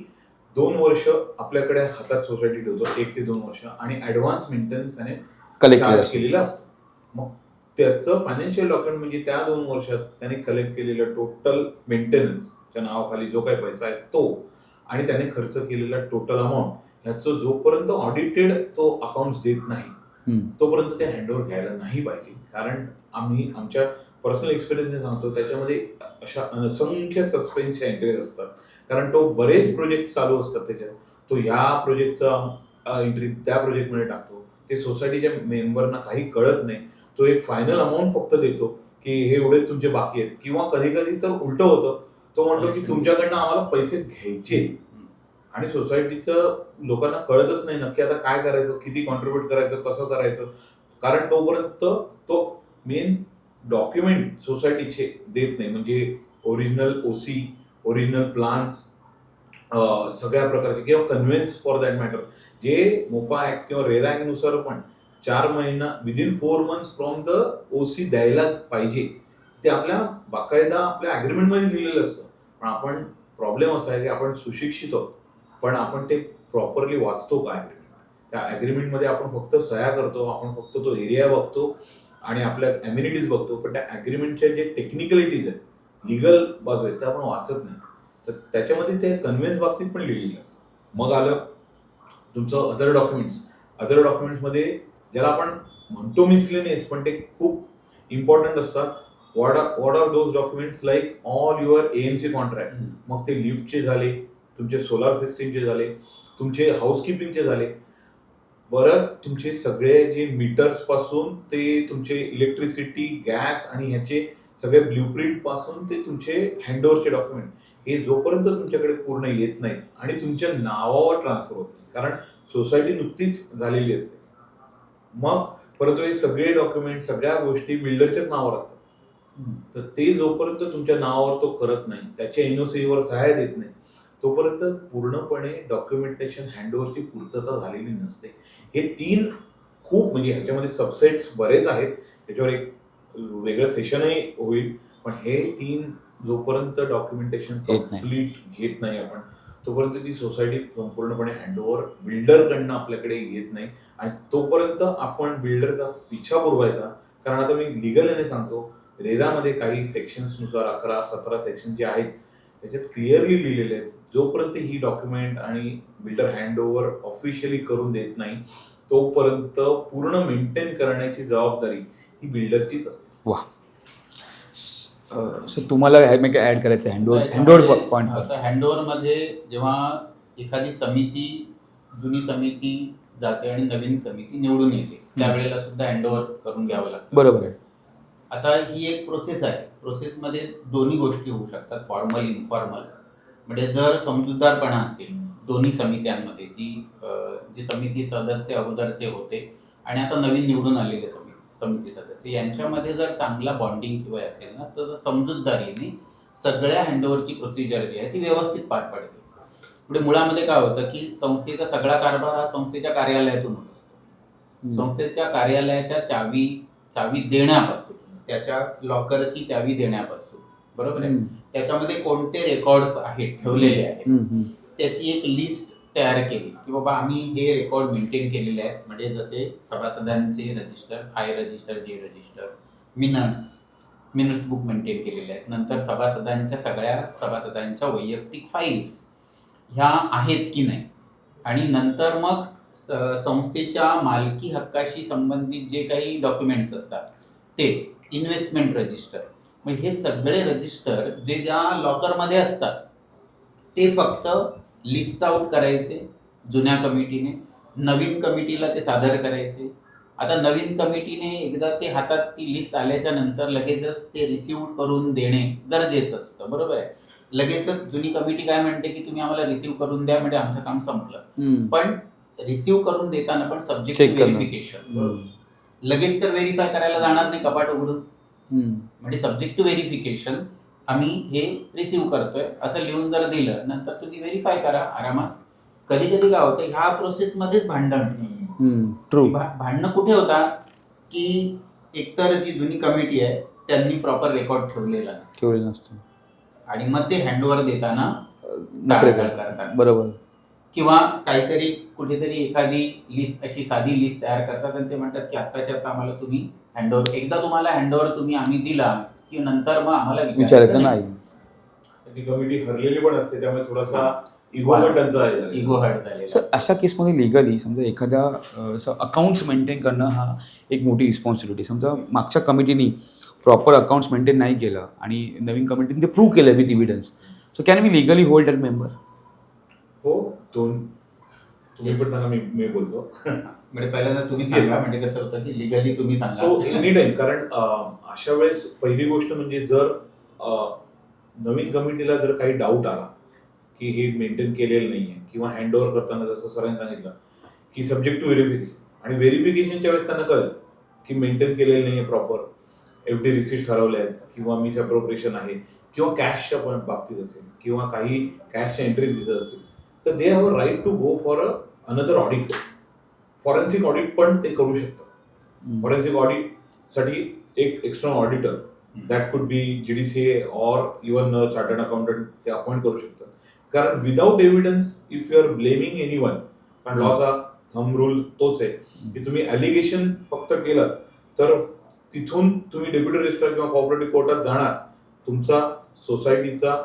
2 वर्ष आपल्याकडे हातात सोसायटी ठेवतो, 1 ते 2 वर्ष, आणि ऍडव्हान्स मेंटेनन्स त्याने कलेक्ट केलेला असतो. मग त्याचं फायनान्शियल डॉक्युमेंट म्हणजे त्या 2 वर्षात त्याने कलेक्ट केलेलं टोटल मेंटेनन्सच्या नावाखाली जो काही पैसा आहे तो, आणि त्याने खर्च केलेला टोटल अमाऊंट, ह्याचं जोपर्यंत ऑडिटेड तो अकाउंट्स देत नाही तोपर्यंत ते हँडओव्हर घ्यायला नाही पाहिजे. कारण आम्ही आमच्या पर्सनल एक्सपिरियन्सने सांगतो, त्याच्यामध्ये अशा असंख्य सस्पेन्सच्या एंट्रीज असतात. कारण तो बरेच प्रोजेक्ट चालू असतात त्याच्यात, तो ह्या प्रोजेक्टचा एंट्री त्या प्रोजेक्टमध्ये टाकतो, ते सोसायटीच्या मेंबरना काही कळत नाही. तो एक फायनल अमाऊंट फक्त देतो की हे एवढे तुमचे बाकी आहेत, किंवा कधी कधी तर उलट होतं, तो म्हणतो की तुमच्याकडनं आम्हाला पैसे घ्यायचे, आणि सोसायटीचं लोकांना कळतच नाही नक्की आता काय करायचं, किती कॉन्ट्रीब्युट करायचं, कसं करायचं. कारण तोपर्यंत तो मेन डॉक्युमेंट सोसायटीचे देत नाही, म्हणजे ओरिजिनल ओसी, ओरिजिनल प्लान्स, सगळ्या प्रकारचे, किंवा कन्व्हेन्स फॉर दॅट मॅटर, जे मोफा ऍक्ट किंवा रेरा ऍक्ट नुसार पण 4 महिना within 4 months from the OC द्यायला पाहिजे. ते आपल्या बाकायदा आपल्या अग्रीमेंटमध्ये लिहिलेलं असतं. पण आपण प्रॉब्लेम असा आहे की आपण सुशिक्षित आहोत, पण आपण ते प्रॉपरली वाचतो का अग्रीमेंट? त्या अग्रीमेंटमध्ये आपण फक्त सह्या करतो, आपण फक्त तो एरिया बघतो आणि आपल्या अम्युनिटीज बघतो, पण त्या अग्रीमेंटच्या जे टेक्निकलिटीज आहेत, लिगल बाजू आहेत, त्या आपण वाचत नाही. तर त्याच्यामध्ये ते कन्व्हेन्स बाबतीत पण लिहिलेलं असतं. मग आलं तुमचं अदर डॉक्युमेंट्समध्ये, ज्याला आपण म्हणतो मिसलेनियस, पण ते खूप इम्पॉर्टंट असतात. What are those documents, like all your AMC contract. मग ते लिफ्टचे झाले, तुमचे सोलार सिस्टीमचे झाले, तुमचे हाऊसकीपिंगचे झाले, बरं तुमचे सगळे जे मीटर्स पासून ते तुमचे इलेक्ट्रिसिटी, गॅस आणि ह्याचे सगळे ब्ल्यूप्रिंट पासून ते तुमचे हँडओव्हरचे डॉक्युमेंट, हे जोपर्यंत तुमच्याकडे पूर्ण येत नाहीत आणि तुमच्या नावावर ट्रान्सफर होत नाही, कारण सोसायटी नुकतीच झालेली असते, मग परंतु हे सगळे डॉक्युमेंट, सगळ्या गोष्टी बिल्डरच्याच नावावर असतात. तर ते जोपर्यंत तुमच्या नावावर तो करत नाही, त्याच्या एनओसीवर सहाय्य देत नाही, तोपर्यंत पूर्णपणे डॉक्युमेंटेशन हँडओव्हरची पूर्तता झालेली नसते. हे 3 खूप, म्हणजे ह्याच्यामध्ये सबसेट्स बरेच आहेत, त्याच्यावर एक वेगळं सेशनही होईल, पण हे 3 जोपर्यंत डॉक्युमेंटेशन कम्प्लीट घेत नाही आपण, तोपर्यंत ती सोसायटी संपूर्णपणे हँडओव्हर बिल्डरकडनं आपल्याकडे येत नाही. आणि तोपर्यंत आपण बिल्डरचा पिछा पुरवायचा. कारण आता मी लिगल याने सांगतो, रेरामध्ये काही सेक्शन्सनुसार 11-17 सेक्शन जे आहेत त्याच्यात क्लिअरली लिहिलेले आहेत, जोपर्यंत ही डॉक्युमेंट आणि बिल्डर हँडओव्हर ऑफिशियली करून देत नाही, तोपर्यंत पूर्ण मेंटेन करण्याची जबाबदारी ही बिल्डरचीच असते. वा, सो तुम्हाला ऍड करायचं हँडओव्हर पॉईंट. आता हँडओव्हरमध्ये जेव्हा एखादी समिती, जुनी समिती जाते आणि नवीन समिती निवडून येते, त्यावेळेला सुद्धा हँडओव्हर करून घ्यावं लागतं. बरोबर आहे. आता ही एक प्रोसेस आहे. प्रोसेसमध्ये दोन्ही गोष्टी होऊ शकतात, फॉर्मल, इन्फॉर्मल. म्हणजे जर समजूतदारपणा असेल दोन्ही समित्यांमध्ये, जी समिती सदस्य अगोदरचे होते आणि आता नवीन निवडून आलेले समिती सदस्य, यांच्यामध्ये जर चांगला बॉन्डिंग किंवा असेल ना, तर समजूतदारीने सगळ्या हँडओव्हरची प्रोसिजर जी आहे ती व्यवस्थित पार पडते. पुढे मुळामध्ये काय होतं की संस्थेचा सगळा कारभार हा संस्थेच्या कार्यालयातून होत असतो. संस्थेच्या कार्यालयाच्या चावी देण्यापासून, त्याच्या लॉकरची चावी देण्यापासून, बरोबर आहे, त्याच्यामध्ये कोणते रेकॉर्ड्स आहेत ठेवलेले आहेत त्याची एक लिस्ट तयार केली की बाबा आम्ही हे रेकॉर्ड मेंटेन केलेले आहेत. म्हणजे जसे सभासदांचे रजिस्टर, आय रजिस्टर, जे रजिस्टर, मिनट्स बुक मेंटेन केलेले आहेत. नंतर सगळ्या सभासदांच्या वैयक्तिक फाईल्स ह्या आहेत की नाही, आणि नंतर मग संस्थेच्या मालकी हक्काशी संबंधित जे काही डॉक्युमेंट्स असतात ते, इन्व्हेस्टमेंट रजिस्टर. मग हे सगळे रजिस्टर जे ज्या लॉकरमध्ये असतात ते फक्त लिस्ट आउट करायचे जुन्या कमिटीने, नवीन कमिटीला ते सादर करायचे. आता नवीन कमिटीने एकदा ते हातात ती लिस्ट आल्याच्या नंतर लगेचच ते रिसिव्ह करून देणे गरजेचं असतं, बरोबर आहे. लगेचच जुनी कमिटी काय म्हणते की तुम्ही आम्हाला रिसिव्ह करून द्या, म्हणजे आमचं काम संपलं. पण रिसिव्ह करून देताना पण सब्जेक्ट Check करणं. व्हेरिफिकेशन, लगेच तर व्हेरीफाय करायला जाणार नाही कपाट उघडून. म्हणजे सब्जेक्ट टू व्हेरिफिकेशन आम्ही हे रिसिव्ह करतोय असं लिहून जर दिलं, नंतर तुम्ही व्हेरीफाय करा आरामात. कधी कधी काय होतं, ह्या प्रोसेसमध्येच भांडण होतं. ट्रू. भांडणं कुठे होतात की एकतर जी जुनी कमिटी आहे त्यांनी प्रॉपर रेकॉर्ड ठेवलेला नसतो ठेवलेलं नसतं. आणि मग ते हँडओव्हर देताना नखरे टाळाटाळ करतात. करतात. बरोबर. किंवा काहीतरी कुठेतरी एखादी लिस्ट, अशी साधी लिस्ट तयार करतात आणि ते म्हणतात की आत्ताच्या आता आम्हाला तुम्ही हँडओव्हर, एकदा तुम्हाला हँडओव्हर तुम्ही आम्ही दिला की नंतर मग आम्हाला विचारायचं नाही. ती कमिटी हरलेली पण असते, त्यामुळे थोडासा इगो पण त्यांचा आहे. इगो हर्ट झालेला सर असतो. अशा केसमध्ये लिगली समजा एखाद्या अकाउंट्स मेंटेन करणं हा एक मोठी रिस्पॉन्सिबिलिटी. समजा मागच्या कमिटीनी प्रॉपर अकाउंट्स मेंटेन नाही केलं आणि नवीन कमिटीने ते प्रूव्ह केलं with evidence, so can we legally hold that member? हो, तुम्ही पण सांगा, मी बोलतो. म्हणजे पहिल्यांदा तुम्ही सांगा, म्हणजे कसं होतं की लिगली तुम्ही सो सांगा. एनी टाइम, कारण अशा वेळेस पहिली गोष्ट म्हणजे जर नवीन कमिटीला जर काही डाऊट आला की हे मेंटेन केलेलं नाहीये, किंवा हँडओव्हर करताना जसं सरांनी सांगितलं की सब्जेक्ट टू व्हेरिफिकेशन, आणि व्हेरिफिकेशनच्या वेळेस त्यांना कळेल की मेंटेन केलेलं नाहीये प्रॉपर, एफडी रिसिट्स हरवल्या आहेत, किंवा मिस अप्रोप्रिएशन आहे, किंवा कॅशच्या पण बाबतीत असेल, किंवा काही कॅशच्या एंट्रीज दिसत असतील, तर they have a right to go for another audit. Forensic audit पण ते करू शकतात. फॉरेन्सिक ऑडिट साठी एक external auditor, that could be GDCA or even chartered accountant, ते अपॉइंट करू शकतात. कारण without evidence if you are blaming anyone, कारण लॉचा थंब रूल तोच आहे की तुम्ही ॲलिगेशन फक्त केलं तर तिथून तुम्ही डेप्युटी रजिस्ट्रार किंवा कोऑपरेटिव्ह कोर्टात जाणार, तुमचा सोसायटीचा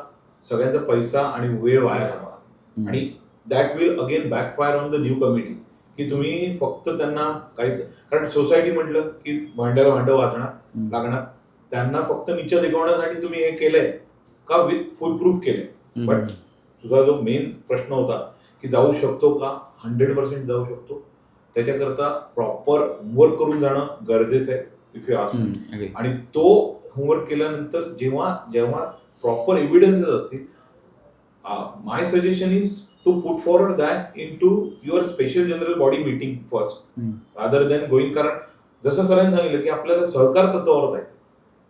सगळ्यांचा पैसा आणि वेळ वाया घालवा, आणि that will again backfire on the new committee, की तुम्ही फक्त त्यांना काही, कारण सोसायटी म्हटलं की भांडं वाचणार लागणार, त्यांना फक्त निश्चित टिकवण्यासाठी तुम्ही हे केलंय का, विथ फुल प्रूफ केलंय. बट तुझा जो मेन प्रश्न होता की जाऊ शकतो का, 100% जाऊ शकतो. त्याच्याकरता प्रॉपर होमवर्क करून जाणं गरजेचं आहे, इफ यू आस्क. आणि तो होमवर्क केल्यानंतर जेव्हा प्रॉपर एव्हिडन्सेस असतील, my suggestion is to put forward that into your special general body meeting first, rather than going. कारण जसं सरांनी सांगितलं की आपल्याला सहकार तत्वावर जायचं,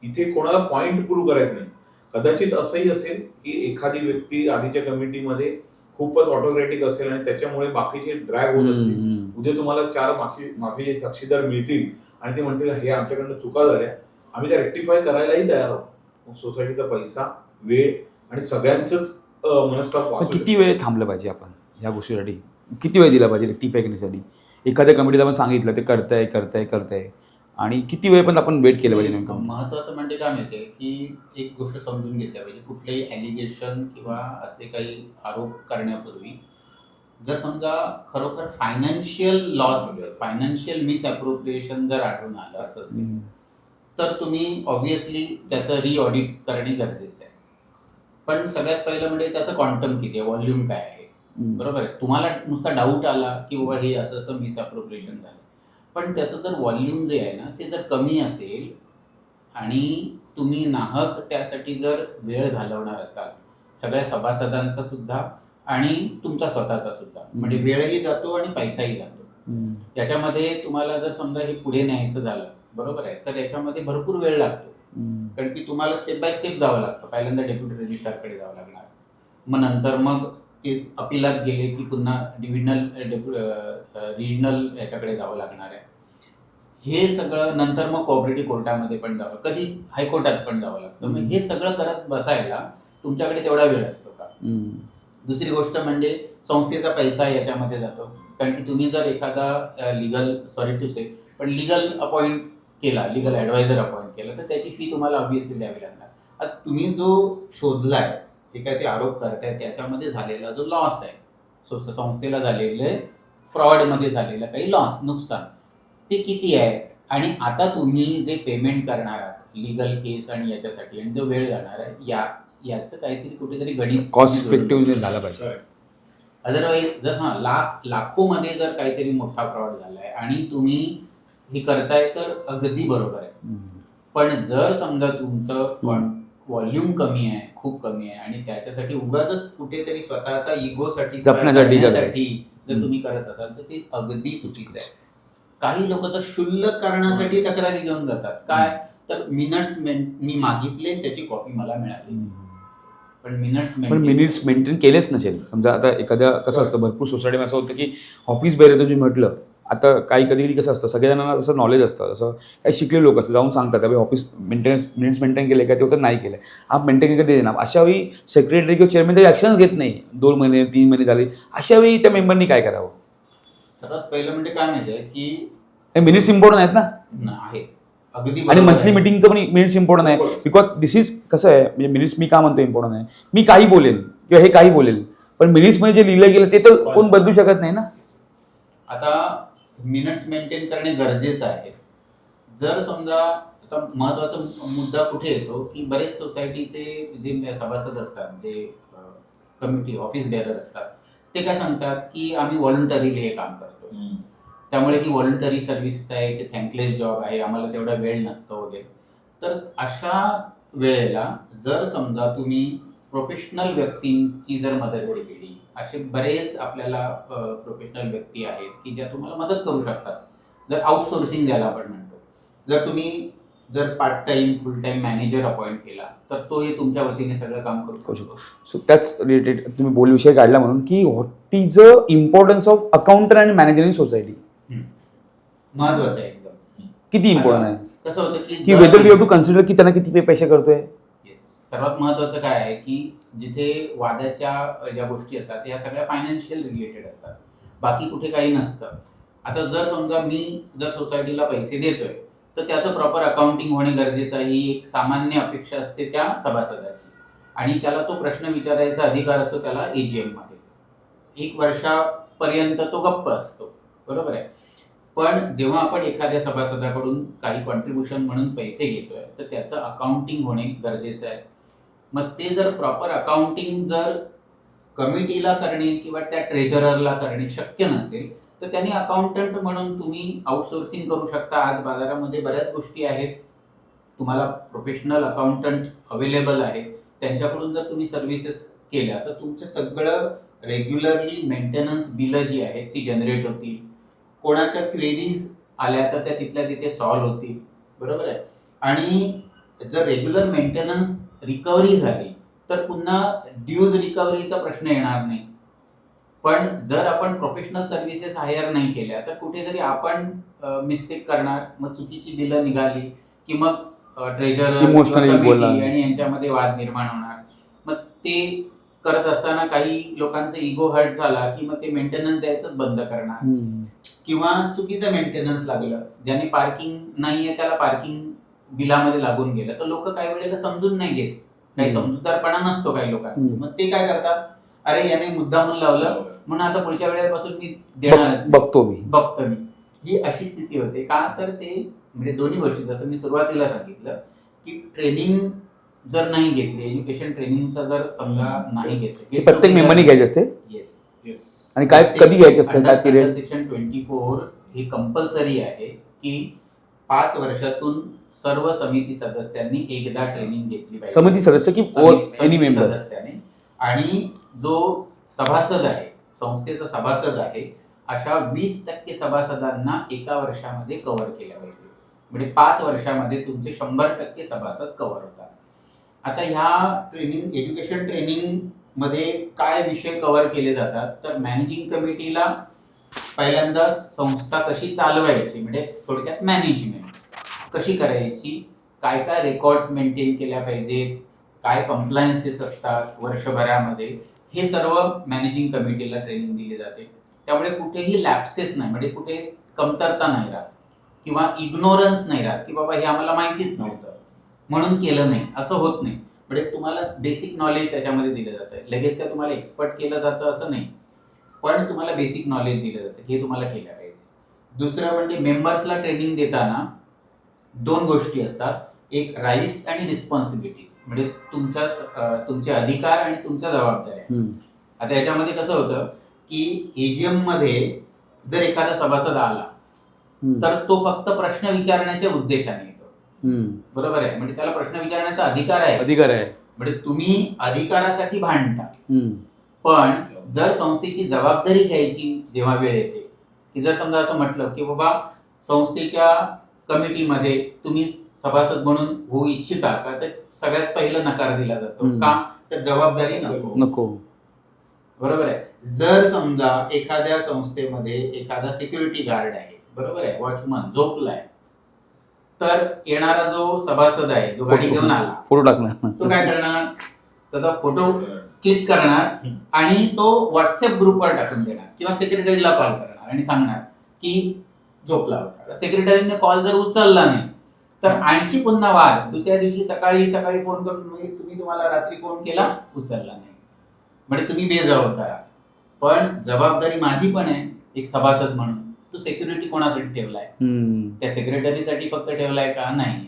इथे कोणाला पॉइंट प्रूव्ह करायचं नाही. कदाचित असंही असेल की एखादी व्यक्ती आधीच्या कमिटीमध्ये खूपच ऑटोक्रेटिक असेल आणि त्याच्यामुळे बाकीचे ड्रॅग होत असतील. उद्या तुम्हाला 4 माफीचे साक्षीदार मिळतील आणि ते म्हणतील हे आमच्याकडनं चुका झाल्या, आम्ही त्या रेक्टिफाय करायलाही तयार आहोत. सोसायटीचा पैसा, वेळ आणि सगळ्यांचंच मनस्ताप वाचू. किती वेळ थांबलं पाहिजे आपण ह्या गोष्टीसाठी? किती वेळ दिला पाहिजे रेक्टिफाय करण्यासाठी? एखाद्या कमिटीला आपण सांगितलं ते करताय आणि किती वेळ पण आपण वेट केलं पाहिजे नेमकं? महत्वाचं म्हणजे काय माहितीये की एक गोष्ट समजून घेतल्या पाहिजे, कुठलेही ॲलिगेशन किंवा असे काही आरोप करण्यापूर्वी जर समजा खरोखर फायनान्शियल लॉस असेल, फायनान्शियल मिसअप्रोप्रिएशन जर आढळून आलं असं असेल, तर तुम्ही ऑब्व्हियसली त्याचं रिऑडिट करणे गरजेचं आहे. पण सगळ्यात पहिलं म्हणजे त्याचं क्वांटम किती आहे, व्हॉल्यूम काय आहे, बरोबर आहे. तुम्हाला नुसता डाऊट आला की बाबा हे असं मिसअप्रोप्रिएशन झालं, पण त्याचं जर व्हॉल्यूम जे आहे ना ते जर कमी असेल आणि तुम्ही नाहक त्यासाठी जर वेळ घालवणार असाल, सगळ्या सभासदांचा सुद्धा आणि तुमचा स्वतःचा सुद्धा, म्हणजे वेळही जातो आणि पैसाही जातो. याच्यामध्ये तुम्हाला जर समजा हे पुढे न्यायचं झालं, बरोबर आहे, तर याच्यामध्ये भरपूर वेळ लागतो. कारण की तुम्हाला स्टेप बाय स्टेप जावं लागतं. पहिल्यांदा डेप्युटी रजिस्ट्रारकडे जावं लागणार, मग नंतर मग ते अपिलात गेले की पुन्हा रिजनल याच्याकडे जावं लागणार आहे. हे सगळं नंतर मग कोऑपरेटिव्ह कोर्टामध्ये पण जावं, कधी हायकोर्टात पण जावं लागतं. मग हे सगळं करत बसायला तुमच्याकडे तेवढा वेळ असतो का? दुसरी गोष्ट म्हणजे संस्थेचा पैसा याच्यामध्ये जातो. कारण की तुम्ही जर एखादा लीगल अपॉइंट केला, लीगल ॲडवायझर अपॉइंट केला, तर त्याची फी तुम्हाला ऑब्व्हियसली द्यावी लागणार. आता तुम्ही जो शोधलाय, जे काय ते आरोप करताय, त्याच्यामध्ये झालेला जो लॉस आहे, संस्थेला झालेले फ्रॉडमध्ये झालेला काही लॉस, नुकसान, ते किती आहे, आणि आता तुम्ही जे पेमेंट करणार आहात लीगल केस आणि याच्यासाठी, आणि जो वेळ जाणार आहे, याचं काहीतरी कुठेतरी गणित कॉस्ट इफेक्टिव्ह झाला पाहिजे. अदरवाईज जर लाखोमध्ये जर काहीतरी मोठा फ्रॉड झालाय आणि तुम्ही हे करताय तर अगदी बरोबर आहे. पण जर समजा तुमचं व्हॉल्यूम कमी आहे, खूप कमी आहे, आणि त्याच्यासाठी उगाच कुठेतरी स्वतःचा इगोसाठी जपण्यासाठी जर तुम्ही करत असाल तर ते अगदी चुकीचं आहे. काही लोक तर क्षुल्लक कारणासाठी तक्रारी घेऊन जातात. काय तर मिनिट्स मी मागितले त्याची कॉपी मला मिळाली, पण मिनिट्स मेंटेन केलेच नसेल. समजा आता एखाद्या कसं असतं, भरपूर सोसायटीमध्ये असं होतं की ऑफिस बेरेचं तुम्ही म्हटलं, आता काही कधी कधी कसं असतं, सगळ्यांना जसं नॉलेज असतं, जसं काही शिकलेले लोक असतात, जाऊन सांगतात अरे ऑफिस मिनिट्स मेंटेन केले का, ते होतं नाही केलं, आप मेंटेन कधी देणार. अशा वेळी सेक्रेटरी किंवा चेअरमॅन त्याची ॲक्शनच घेत नाही. 2 महिने 3 महिने झाले, अशा वेळी त्या मेंबरनी काय करावं? सर्वात पहिलं म्हणजे काय माहिती आहे की मिनिट्स इम्पॉर्टंट आहेत ना, आहे अगदी आणि बरोबर मंथली आहे. मिटिंगचं पण मिनिट्स इम्पॉर्टंट आहे. बिकॉज दिस इज कसं आहे, म्हणजे मिनिट्स मी का म्हणतो इम्पॉर्टंट आहे, मी काही बोलेल किंवा हे काही बोलेल, पण मिनिट्समध्ये जे लिहिलं गेलं ते तर कोण बदलू शकत नाही ना. आता मिनिट्स मेंटेन करणे गरजेचं आहे. जर समजा आता महत्वाचा मुद्दा कुठे येतो की बरेच सोसायटीचे जे सभासद असतात, जे कमिटी ऑफिस बेअरर असतात, ते काय सांगतात की आम्ही व्हॉलंटरीली हे काम करतो, त्यामुळे ही व्हॉलंटरी सर्व्हिस आहे की थँकलेस जॉब आहे, आम्हाला तेवढा वेळ नसतो वगैरे. तर अशा वेळेला जर समजा तुम्ही प्रोफेशनल व्यक्तींची जर मदत केली, असे बरेच आपल्याला प्रोफेशनल व्यक्ती आहेत की ज्या तुम्हाला मदत करू शकतात. जर आउटसोर्सिंग द्यायला आपण म्हणतो, जर तुम्ही part time full time manager appoint केला तर तोही तुमच्या वतीने सगळं काम करू शकतो. सो त्याच रिलेटेड तुम्ही विषय काढला म्हणून की what is the importance of accountant and manager in society. महत्वाचं आहे एकदम. किती इम्पॉर्टंट आहे, कसं होतं की whether we have to consider की त्यांना किती पैसे करतोय. सर्वात महत्वाचं काय आहे की जिथे वादाच्या ज्या गोष्टी असतात या सगळ्या फायनान्शियल रिलेटेड असतात, बाकी कुठे काही नसतं. आता जर समजा मी जर सोसायटीला पैसे देतोय तर त्याचं प्रॉपर अकाउंटिंग होणे गरजेचं आहे, ही एक सामान्य अपेक्षा असते त्या सभासदाची, आणि त्याला तो प्रश्न विचारायचा अधिकार असतो त्याला एजीएम मध्ये. 1 वर्षापर्यंत तो गप्प असतो, बरोबर आहे. पण जेव्हा आपण एखाद्या सभासदाकडून काही कॉन्ट्रीब्युशन म्हणून पैसे घेतोय तर त्याचं अकाउंटिंग होणे गरजेचं आहे. मग ते जर प्रॉपर अकाउंटिंग जर कमिटीला करणे किंवा त्या ट्रेजररला करणे शक्य नसेल तर त्यांनी अकाउंटंट म्हणून तुम्ही आउटसोर्सिंग करू शकता. आज बाजारामध्ये बऱ्याच गोष्टी आहेत, तुम्हाला प्रोफेशनल अकाउंटंट अवेलेबल आहेत, त्यांच्याकडून जर तुम्ही सर्व्हिसेस केल्या तर तुमचं सगळं रेग्युलरली मेंटेनन्स बिलं जी आहेत ती जनरेट होतील. कोणाच्या क्वेरीज आल्या तर त्या तिथल्या तिथे सॉल्व्ह होतील, बरोबर आहे. आणि जर रेग्युलर मेंटेनन्स रिकव्हरी झाली तर पुन्हा ड्यूज रिकव्हरीचा प्रश्न येणार नाही. पण जर आपण प्रोफेशनल सर्व्हिसेस हायर नाही केल्या तर कुठेतरी आपण मिस्टेक करणार, मग चुकीची बिलं निघाली की मग ट्रेजरर आणि यांच्यामध्ये वाद निर्माण होणार. मग ते करत असताना काही लोकांचा इगो हर्ट झाला की मग ते मेंटेनन्स द्यायचं बंद करणार, किंवा चुकीचं मेंटेनन्स लागलं, ज्याने पार्किंग नाहीये त्याला पार्किंग बिलामध्ये लागून गेलं, तर लोक काही वेळेला समजून नाही घेत, काही समजूतदारपणा नसतो काही लोकांना. मग ते काय करतात, अरे याने मुद्दामून लावलं म्हणून आता पुढच्या वेळेपासून मी देणार बघतो मी. ही अशी स्थिती होते. का तर ते म्हणजे दोन्ही गोष्टी, जसं मी सुरुवातीला सांगितलं की ट्रेनिंग जर नाही घेतली, एज्युकेशन ट्रेनिंगचा जर समजा नाही घेतलं, प्रत्येक मेंबरनी घ्यायचे असते. येस. आणि काय कधी घ्यायचे असते, काय पिरियड. सेक्शन 24 हे कंपल्सरी आहे की 5 वर्षातून सर्व समिती सदस्यांनी एकदा ट्रेनिंग घेतली पाहिजे. समिती सदस्य की एनी मेंबर सदस्याने. आणि जो सभासद आहे, संस्थेचा सभासद आहे, अशा 20% सभासदांना एका वर्षामध्ये कव्हर केल्या पाहिजे. म्हणजे 5 वर्षामध्ये तुमचे 100% सभासद कव्हर होतात. आता ह्या ट्रेनिंग, एज्युकेशन ट्रेनिंग मध्ये काय विषय कव्हर केले जातात, तर मॅनेजिंग कमिटीला पहिल्यांदा संस्था कशी चालवायची, म्हणजे थोडक्यात मॅनेजमेंट कशी करायची, काय काय रेकॉर्ड्स मेंटेन केल्या पाहिजेत, काय कंप्लायन्सेस असतात वर्षभरामध्ये, हे सर्व मॅनेजिंग कमिटीला ट्रेनिंग दिली जाते. त्यामुळे कुठेही लॅप्सेस नाही, म्हणजे कुठे कमतरता नाही राहत किंवा इग्नोरन्स नाही राहत की बाबा हे आम्हाला माहितीच नव्हतं म्हणून केलं नाही, असं होत नाही. म्हणजे तुम्हाला बेसिक नॉलेज त्याच्यामध्ये दिलं जातं. लगेच काय तुम्हाला एक्सपर्ट केलं जातं असं नाही, पण तुम्हाला बेसिक नॉलेज दिलं जातं, हे तुम्हाला केलं पाहिजे. दुसरं म्हणजे मेंबर्सला ट्रेनिंग देताना 2 गोष्टी असतात, एक राईट्स आणि रिस्पॉन्सिबिलिटीज, म्हणजे तुमचे अधिकार आणि तुमच्या जबाबदाऱ्या. आता याच्यामध्ये कसं होतं की एजीएम मध्ये जर एखादा सभासद आला तर तो फक्त प्रश्न विचारण्याच्या उद्देशाने येतो, बरोबर आहे. म्हणजे त्याला प्रश्न विचारण्याचा अधिकार आहे. म्हणजे म्हणजे तुम्ही अधिकारासाठी भांडता, पण जर संस्थेची जबाबदारी घ्यायची जेव्हा वेळ येते, की जर समजा असं म्हटलं की बाबा संस्थेच्या कमिटीमध्ये तुम्ही सभासद म्हणून होऊ इच्छिता का, तर सगळ्यात पहिलं नकार दिला जातो. हम्म. का तर जबाबदारी नको. बरोबर आहे. जर समजा एखाद्या संस्थेमध्ये एखादा सिक्युरिटी गार्ड आहे, बरोबर आहे, वॉचमन झोपलाय, तर येणारा जो सभासद आहे, जो गाडी घेऊन आला, फोटो टाकणार. तो काय करणार, त्याचा फोटो क्लिक करणार आणि तो व्हॉट्सअप ग्रुपवर टाकून देणार किंवा सेक्रेटरीला कॉल करणार आणि सांगणार की झोपला होता. सेक्रेटरीने कॉल जर उचलला नाही तर आणखी पुन्हा वाद, दुसऱ्या दिवशी सकाळी फोन करून तुम्हाला रात्री फोन केला, उचलला नाही, म्हणजे तुम्ही बेजबाबदार आहात. पण जबाबदारी माझी पण आहे एक सभासद म्हणून. तो सेक्युरिटी कोणासाठी ठेवलाय? त्या सेक्रेटरीसाठी फक्त ठेवलाय का? नाही,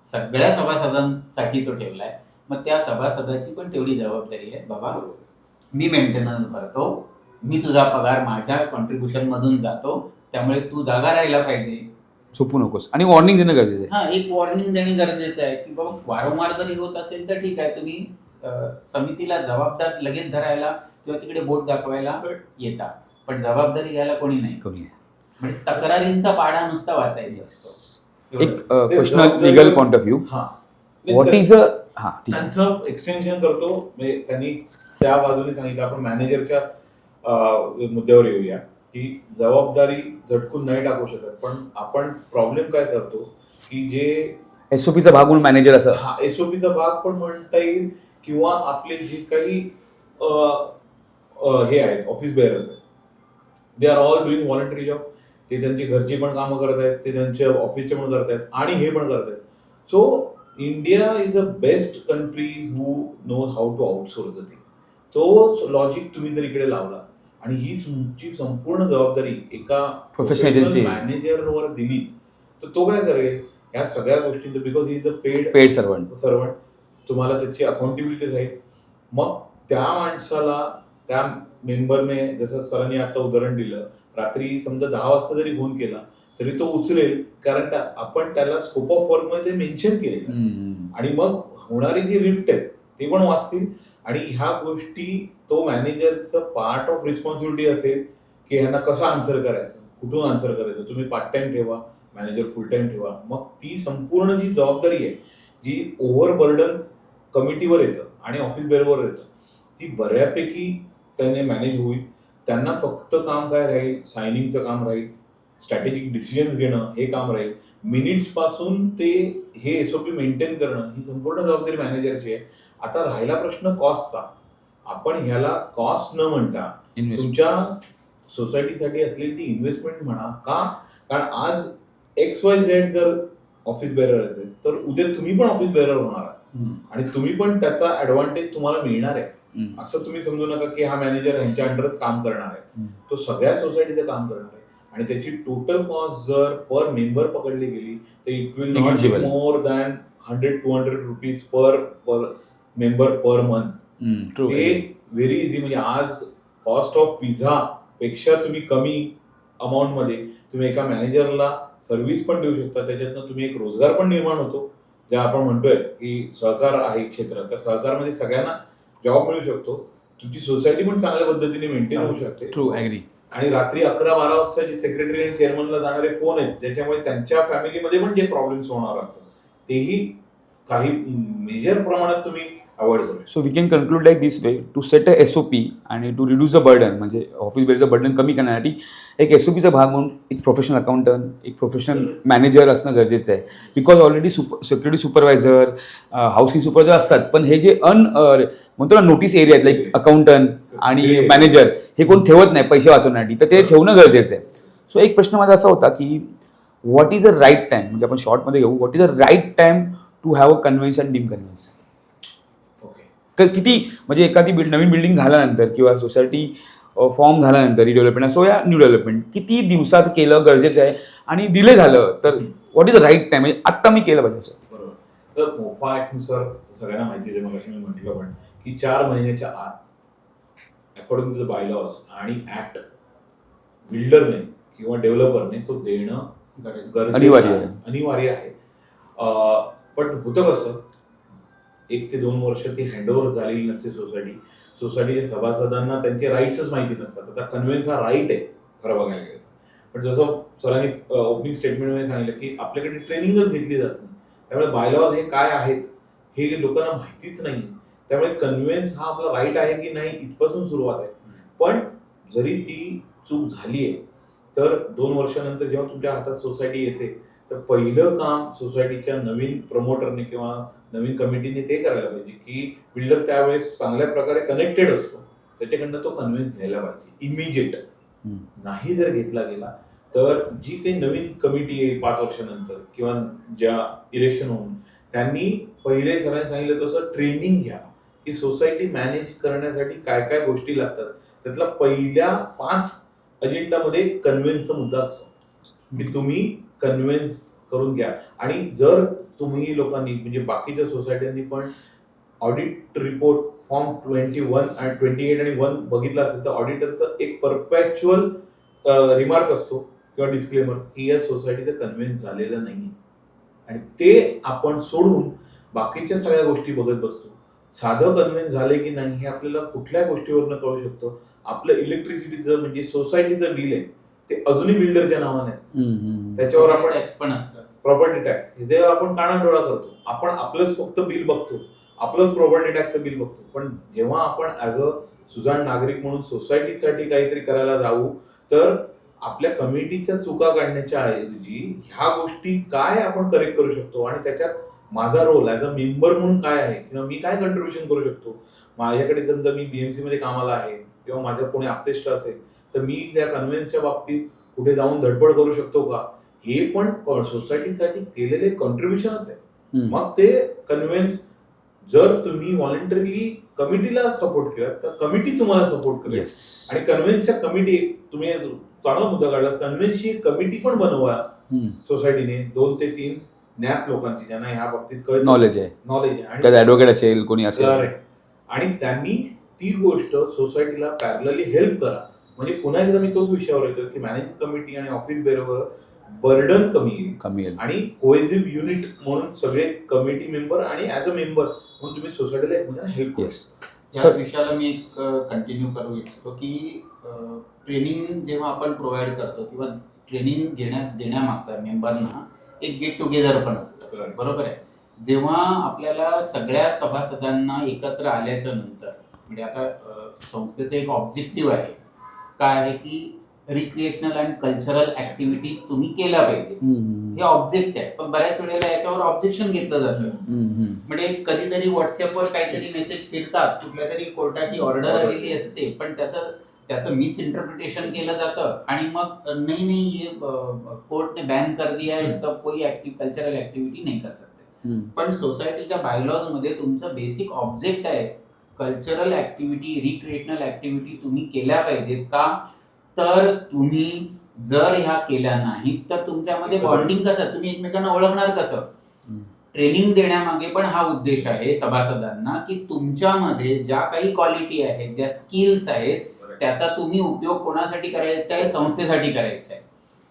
सगळ्या सभासदांसाठी तो ठेवलाय. मग त्या सभासदाची पण तेवढी जबाबदारी आहे, बाबा मी मेंटेनन्स भरतो, मी तुझा पगार माझ्या कॉन्ट्रीब्युशन मधून जातो, त्यामुळे तू जागा राहायला पाहिजे, झोपू नकोस. आणि वॉर्निंग देणं गरजेचं आहे. हा, एक वॉर्निंग देणे गरजेचं आहे की बाबा वारंवार जरी होत असेल तर ठीक आहे, तुम्ही समितीला जबाबदार लगेच धरायला किंवा तिकडे बोट दाखवायला येता, पण जबाबदारी घ्यायला कोणी नाही. म्हणजे तक्रारींचा पाढा नुसता वाचायचा असतो. एक personal legal point of view, what is त्यांचं एक्सटेन्शन करतो. म्हणजे त्यांनी त्या बाजूने सांगितलं. आपण मॅनेजरच्या मुद्द्यावर येऊया की जबाबदारी झटकून नाही टाकू शकत, पण आपण प्रॉब्लेम काय करतो की जे एसओपीचा भाग म्हणून मॅनेजर असं, हा एसओपीचा भाग पण म्हणता येईल, किंवा आपले जे काही हे आहेत ऑफिस बेअरर्स आहेत, they are all doing voluntary job. ते त्यांची घरची पण कामं करत आहेत, ते त्यांच्या ऑफिसचे पण करत आहेत आणि हे पण करत आहेत. So India is a best country who know how to outsource the thing. तोच लॉजिक तुम्ही जर इकडे लावला आणि ही तुमची संपूर्ण जबाबदारी एका प्रोफेशनल एजन्सी मॅनेजरवर दिली, तर तो काय करेल या सगळ्या गोष्टींचं, because he is a paid servant, तुम्हाला त्याची अकाउंटेबिलिटी राहील. मग त्या माणसाला, त्या मेंबरने, जसं सरांनी आता उदाहरण दिलं, रात्री समजा 10 वाजता जरी फोन केला तरी तो उचलेल, कारण आपण त्याला स्कोप ऑफ वर्क मध्ये मेन्शन केलेलं. आणि मग होणारी जी रिफ्ट आहे ते पण वाचतील. आणि ह्या गोष्टी तो मॅनेजरचं पार्ट ऑफ रिस्पॉन्सिबिलिटी असेल की ह्यांना कसं आन्सर करायचं, कुठून आन्सर करायचं. तुम्ही पार्ट टाइम ठेवा, मॅनेजर फुल टाइम ठेवा, मग ती संपूर्ण जी जबाबदारी आहे जी ओव्हरबर्डन कमिटीवर येतं आणि ऑफिस बेअरवर येतं, ती बऱ्यापैकी त्याने मॅनेज होईल. त्यांना फक्त काम काय राहील, सायनिंगचं काम राहील, स्ट्रॅटेजिक डिसिजन्स घेणं हे काम राहील. मिनिट्स पासून ते हे एसओपी मेंटेन करणं ही संपूर्ण जबाबदारी मॅनेजरची आहे. आता राहिला प्रश्न कॉस्टचा. आपण ह्याला कॉस्ट न म्हणता तुमच्या सोसायटीसाठी असलेली ती इन्व्हेस्टमेंट म्हणा. का? कारण आज XYZ जर ऑफिस बेअरर असेल तर उद्या तुम्ही पण ऑफिस बेअरर होणार आहात आणि तुम्ही पण त्याचा ऍडव्हान्टेज तुम्हाला मिळणार आहे. असं तुम्ही समजू नका की हा मॅनेजर ह्यांच्या अंडरच काम करणार आहे. तो सगळ्या सोसायटीचं काम करणार आहे आणि त्याची टोटल कॉस्ट जर पर मेंबर पकडली गेली तर it will not be more than 100-200 rupees per member per month. ते व्हेरी इझी. म्हणजे आज कॉस्ट ऑफ पिझ्झा पेक्षा तुम्ही कमी अमाऊंट मध्ये तुम्ही एका मॅनेजरला सर्व्हिस पण देऊ शकता. त्याच्यातनं तुम्ही एक रोजगार पण निर्माण होतो. ज्या आपण म्हणतोय की सहकार आहे क्षेत्र, त्या सहकारमध्ये सगळ्यांना जॉब मिळू शकतो. तुमची सोसायटी पण चांगल्या पद्धतीने मेंटेन होऊ शकते. True, agree. आणि रात्री 11-12 वाजता जे सेक्रेटरी आणि चेअरमनला जाणारे फोन आहेत ज्याच्यामुळे त्यांच्या फॅमिलीमध्ये पण जे प्रॉब्लेम्स होणार असतात तेही काही मेजर प्रमाणात तुम्ही अवॉइड करू. So we can conclude like this way, to set a SOP आणि टू रिड्यूस द बर्डन, म्हणजे ऑफिस बेअरचं बर्डन कमी करण्यासाठी एक SOPचा भाग म्हणून एक प्रोफेशनल अकाउंटंट, एक प्रोफेशनल मॅनेजर असणं गरजेचं आहे. Because already security supervisor, housing supervisor असतात, पण हे जे म्हणतो ना नोटीस एरिया आहेत, लाईक अकाउंटंट आणि मॅनेजर, हे कोण ठेवत नाही पैसे वाचवण्यासाठी, तर ते ठेवणं गरजेचं आहे. सो एक प्रश्न माझा असा होता की what is a right time, म्हणजे आपण शॉर्टमध्ये घेऊ, what is a right time to have a conveyance and deemed conveyance. किती म्हणजे एखादी नवीन बिल्डिंग झाल्यानंतर किंवा सोसायटी फॉर्म झाल्यानंतर रिडेव्हलपमेंट असो या न्यू डेव्हलपमेंट किती दिवसात केलं गरजेचं आहे, आणि डिले झालं तर what is the right time, म्हणजे आत्ता मी केलं पाहिजे असं. बरोबर. तर मोफा ऍक्टनुसार सगळ्यांना माहितीच आहे, मग मी म्हटलं पण की 4 महिन्याच्या आत अकॉर्डिंग टू द बायलॉज आणि ऍक्ट बिल्डरने किंवा डेव्हलपरने तो देणं अनिवार्य आहे. पण होतं कसं, 1 ते 2 वर्ष ती हँडओव्हर झालेली नसते सोसायटी. सोसायटीच्या सभासदांना त्यांचे राईट्सच माहिती नसतात. आता कन्व्हेन्स हा राईट आहे खरं बघायला गेलं, पण जसं सरांनी ओपनिंग स्टेटमेंटमध्ये सांगितलं की आपल्याकडे ट्रेनिंगच घेतली जात नाही, त्यामुळे बायलॉज हे काय आहेत हे लोकांना माहितीच नाही. त्यामुळे कन्व्हेन्स हा आपला राईट आहे की नाही इथपासून सुरुवात आहे. पण जरी ती चूक झाली आहे तर 2 वर्षानंतर जेव्हा तुमच्या हातात सोसायटी येते तर पहिलं काम सोसायटीच्या नवीन प्रमोटरने किंवा नवीन कमिटीने ते करायला पाहिजे की बिल्डर त्यावेळेस चांगल्या प्रकारे कनेक्टेड असतो, त्याच्याकडनं तो कन्व्हिन्स घ्यायला पाहिजे इमिजिएट. नाही जर घेतला गेला तर जी काही नवीन कमिटी येईल 5 वर्षानंतर किंवा ज्या इलेक्शन होऊन त्यांनी पहिले सरांनी सांगितलं तसं ट्रेनिंग घ्या की सोसायटी मॅनेज करण्यासाठी काय काय गोष्टी लागतात. त्यातला पहिल्या 5 अजेंडामध्ये कन्व्हेन्सचा मुद्दा असतो की तुम्ही कन्व्हेन्स करून घ्या. आणि जर तुम्ही लोकांनी म्हणजे बाकीच्या सोसायट्यांनी पण ऑडिट रिपोर्ट फॉर्म 21 आणि 28 आणि 1 बघितला असेल तर ऑडिटरचं एक परपॅच्युअल रिमार्क असतो किंवा डिस्क्लेमर की या सोसायटीचं कन्व्हेन्स झालेलं नाही, आणि ते आपण सोडून बाकीच्या सगळ्या गोष्टी बघत बसतो. साधं कन्व्हेन्स झाले की नाही हे आपल्याला कुठल्या गोष्टीवरनं कळू शकतो. आपलं इलेक्ट्रिसिटीचं म्हणजे सोसायटीचं बिल आहे ते अजूनही बिल्डरच्या नावाने असतं, त्याच्यावर आपण टॅक्स पण असतात, प्रॉपर्टी टॅक्स हे आपण कानाडोळा करतो. आपण आपलंच फक्त बिल बघतो, आपलं प्रॉपर्टी टॅक्सचं बिल बघतो. पण जेव्हा आपण ॲज अ सुजाण नागरिक म्हणून सोसायटीसाठी काहीतरी करायला जाऊ तर आपल्या कमिटीच्या चुका काढण्याच्या ऐवजी ह्या गोष्टी काय आपण करेक्ट करू शकतो आणि त्याच्यात माझा रोल ॲज अ मेंबर म्हणून काय आहे किंवा मी काय कंट्रीब्युशन करू शकतो. माझ्याकडे समजा मी बीएमसी मध्ये कामाला आहे किंवा माझ्या कोणी आपतेष्ट असेल तर मी त्या कन्व्हेन्सच्या बाबतीत कुठे जाऊन धडपड करू शकतो का, हे पण सोसायटीसाठी केलेले कॉन्ट्रीब्युशनच आहे. मग ते कन्व्हेन्स जर तुम्ही व्हॉलंटरीली कमिटीला सपोर्ट केला तर कमिटी तुम्हाला सपोर्ट करेल. आणि कन्व्हेन्सच्या कमिटी तुम्ही चांगला मुद्दा काढला, कन्व्हेन्सची कमिटी पण बनवा सोसायटीने 2 ते 3 ज्ञात लोकांची ज्यांना ह्या बाबतीत नॉलेज आहे आणि ऍडव्होकेट असेल कोणी असेल आणि त्यांनी ती गोष्ट सोसायटीला पॅरलली हेल्प करा. म्हणजे पुन्हा एकदा मी तोच विषयावर येतो की मॅनेजिंग कमिटी आणि ऑफिस बेरोबर बर्डन कमी येईल आणि कोहेसिव्ह युनिट म्हणून सगळे कमिटी मेंबर आणि ऍज अ मेंबर म्हणून तुम्ही सोसायटीला हेल्प करू. या विषयाला मी एक कंटिन्यू करू इच्छितो की ट्रेनिंग जेव्हा आपण प्रोव्हाइड करतो किंवा ट्रेनिंग देण्यामागचा मेंबरना एक गेट टुगेदर पण असतं, बरोबर आहे. जेव्हा आपल्याला सगळ्या सभासदांना एकत्र आल्याच्या नंतर म्हणजे आता संस्थेचं एक ऑब्जेक्टिव्ह आहे काय आहे की रिक्रिएशनल अँड कल्चरल ऍक्टिव्हिटीज तुम्ही केल्या पाहिजे, हे ऑब्जेक्ट आहे. पण बऱ्याच वेळेला याच्यावर ऑब्जेक्शन घेतलं जातं. म्हणजे कधीतरी व्हॉट्सअपवर काहीतरी मेसेज फिरतात, कुठल्या तरी कोर्टाची ऑर्डर आलेली असते पण त्याचं मिसइंटरप्रिटेशन केलं जातं आणि मग नहीं ये कोर्ट ने बैन कर दिया है, सब कोई कल्चरल ऍक्टिव्हिटी नाही कर सकते. पण सोसायटीच्या बायलॉज मध्ये तुमचं बेसिक ऑब्जेक्ट आहे कल्चरल ऍक्टिव्हिटी, रिक्रिएशनल ऍक्टिव्हिटी तुम्ही केल्या पाहिजेत का, तर तुम्ही जर ह्या केल्या नाहीत तर तुमच्यामध्ये बॉन्डिंग कसं, तुम्ही एकमेकांना ओळखणार कसं. ट्रेनिंग देण्यामागे पण हा उद्देश आहे सभासदांना की तुमच्यामध्ये ज्या काही क्वालिटी आहेत, ज्या स्किल्स आहेत त्याचा तुम्ही उपयोग कोणासाठी करायचा आहे, संस्थेसाठी करायचा आहे.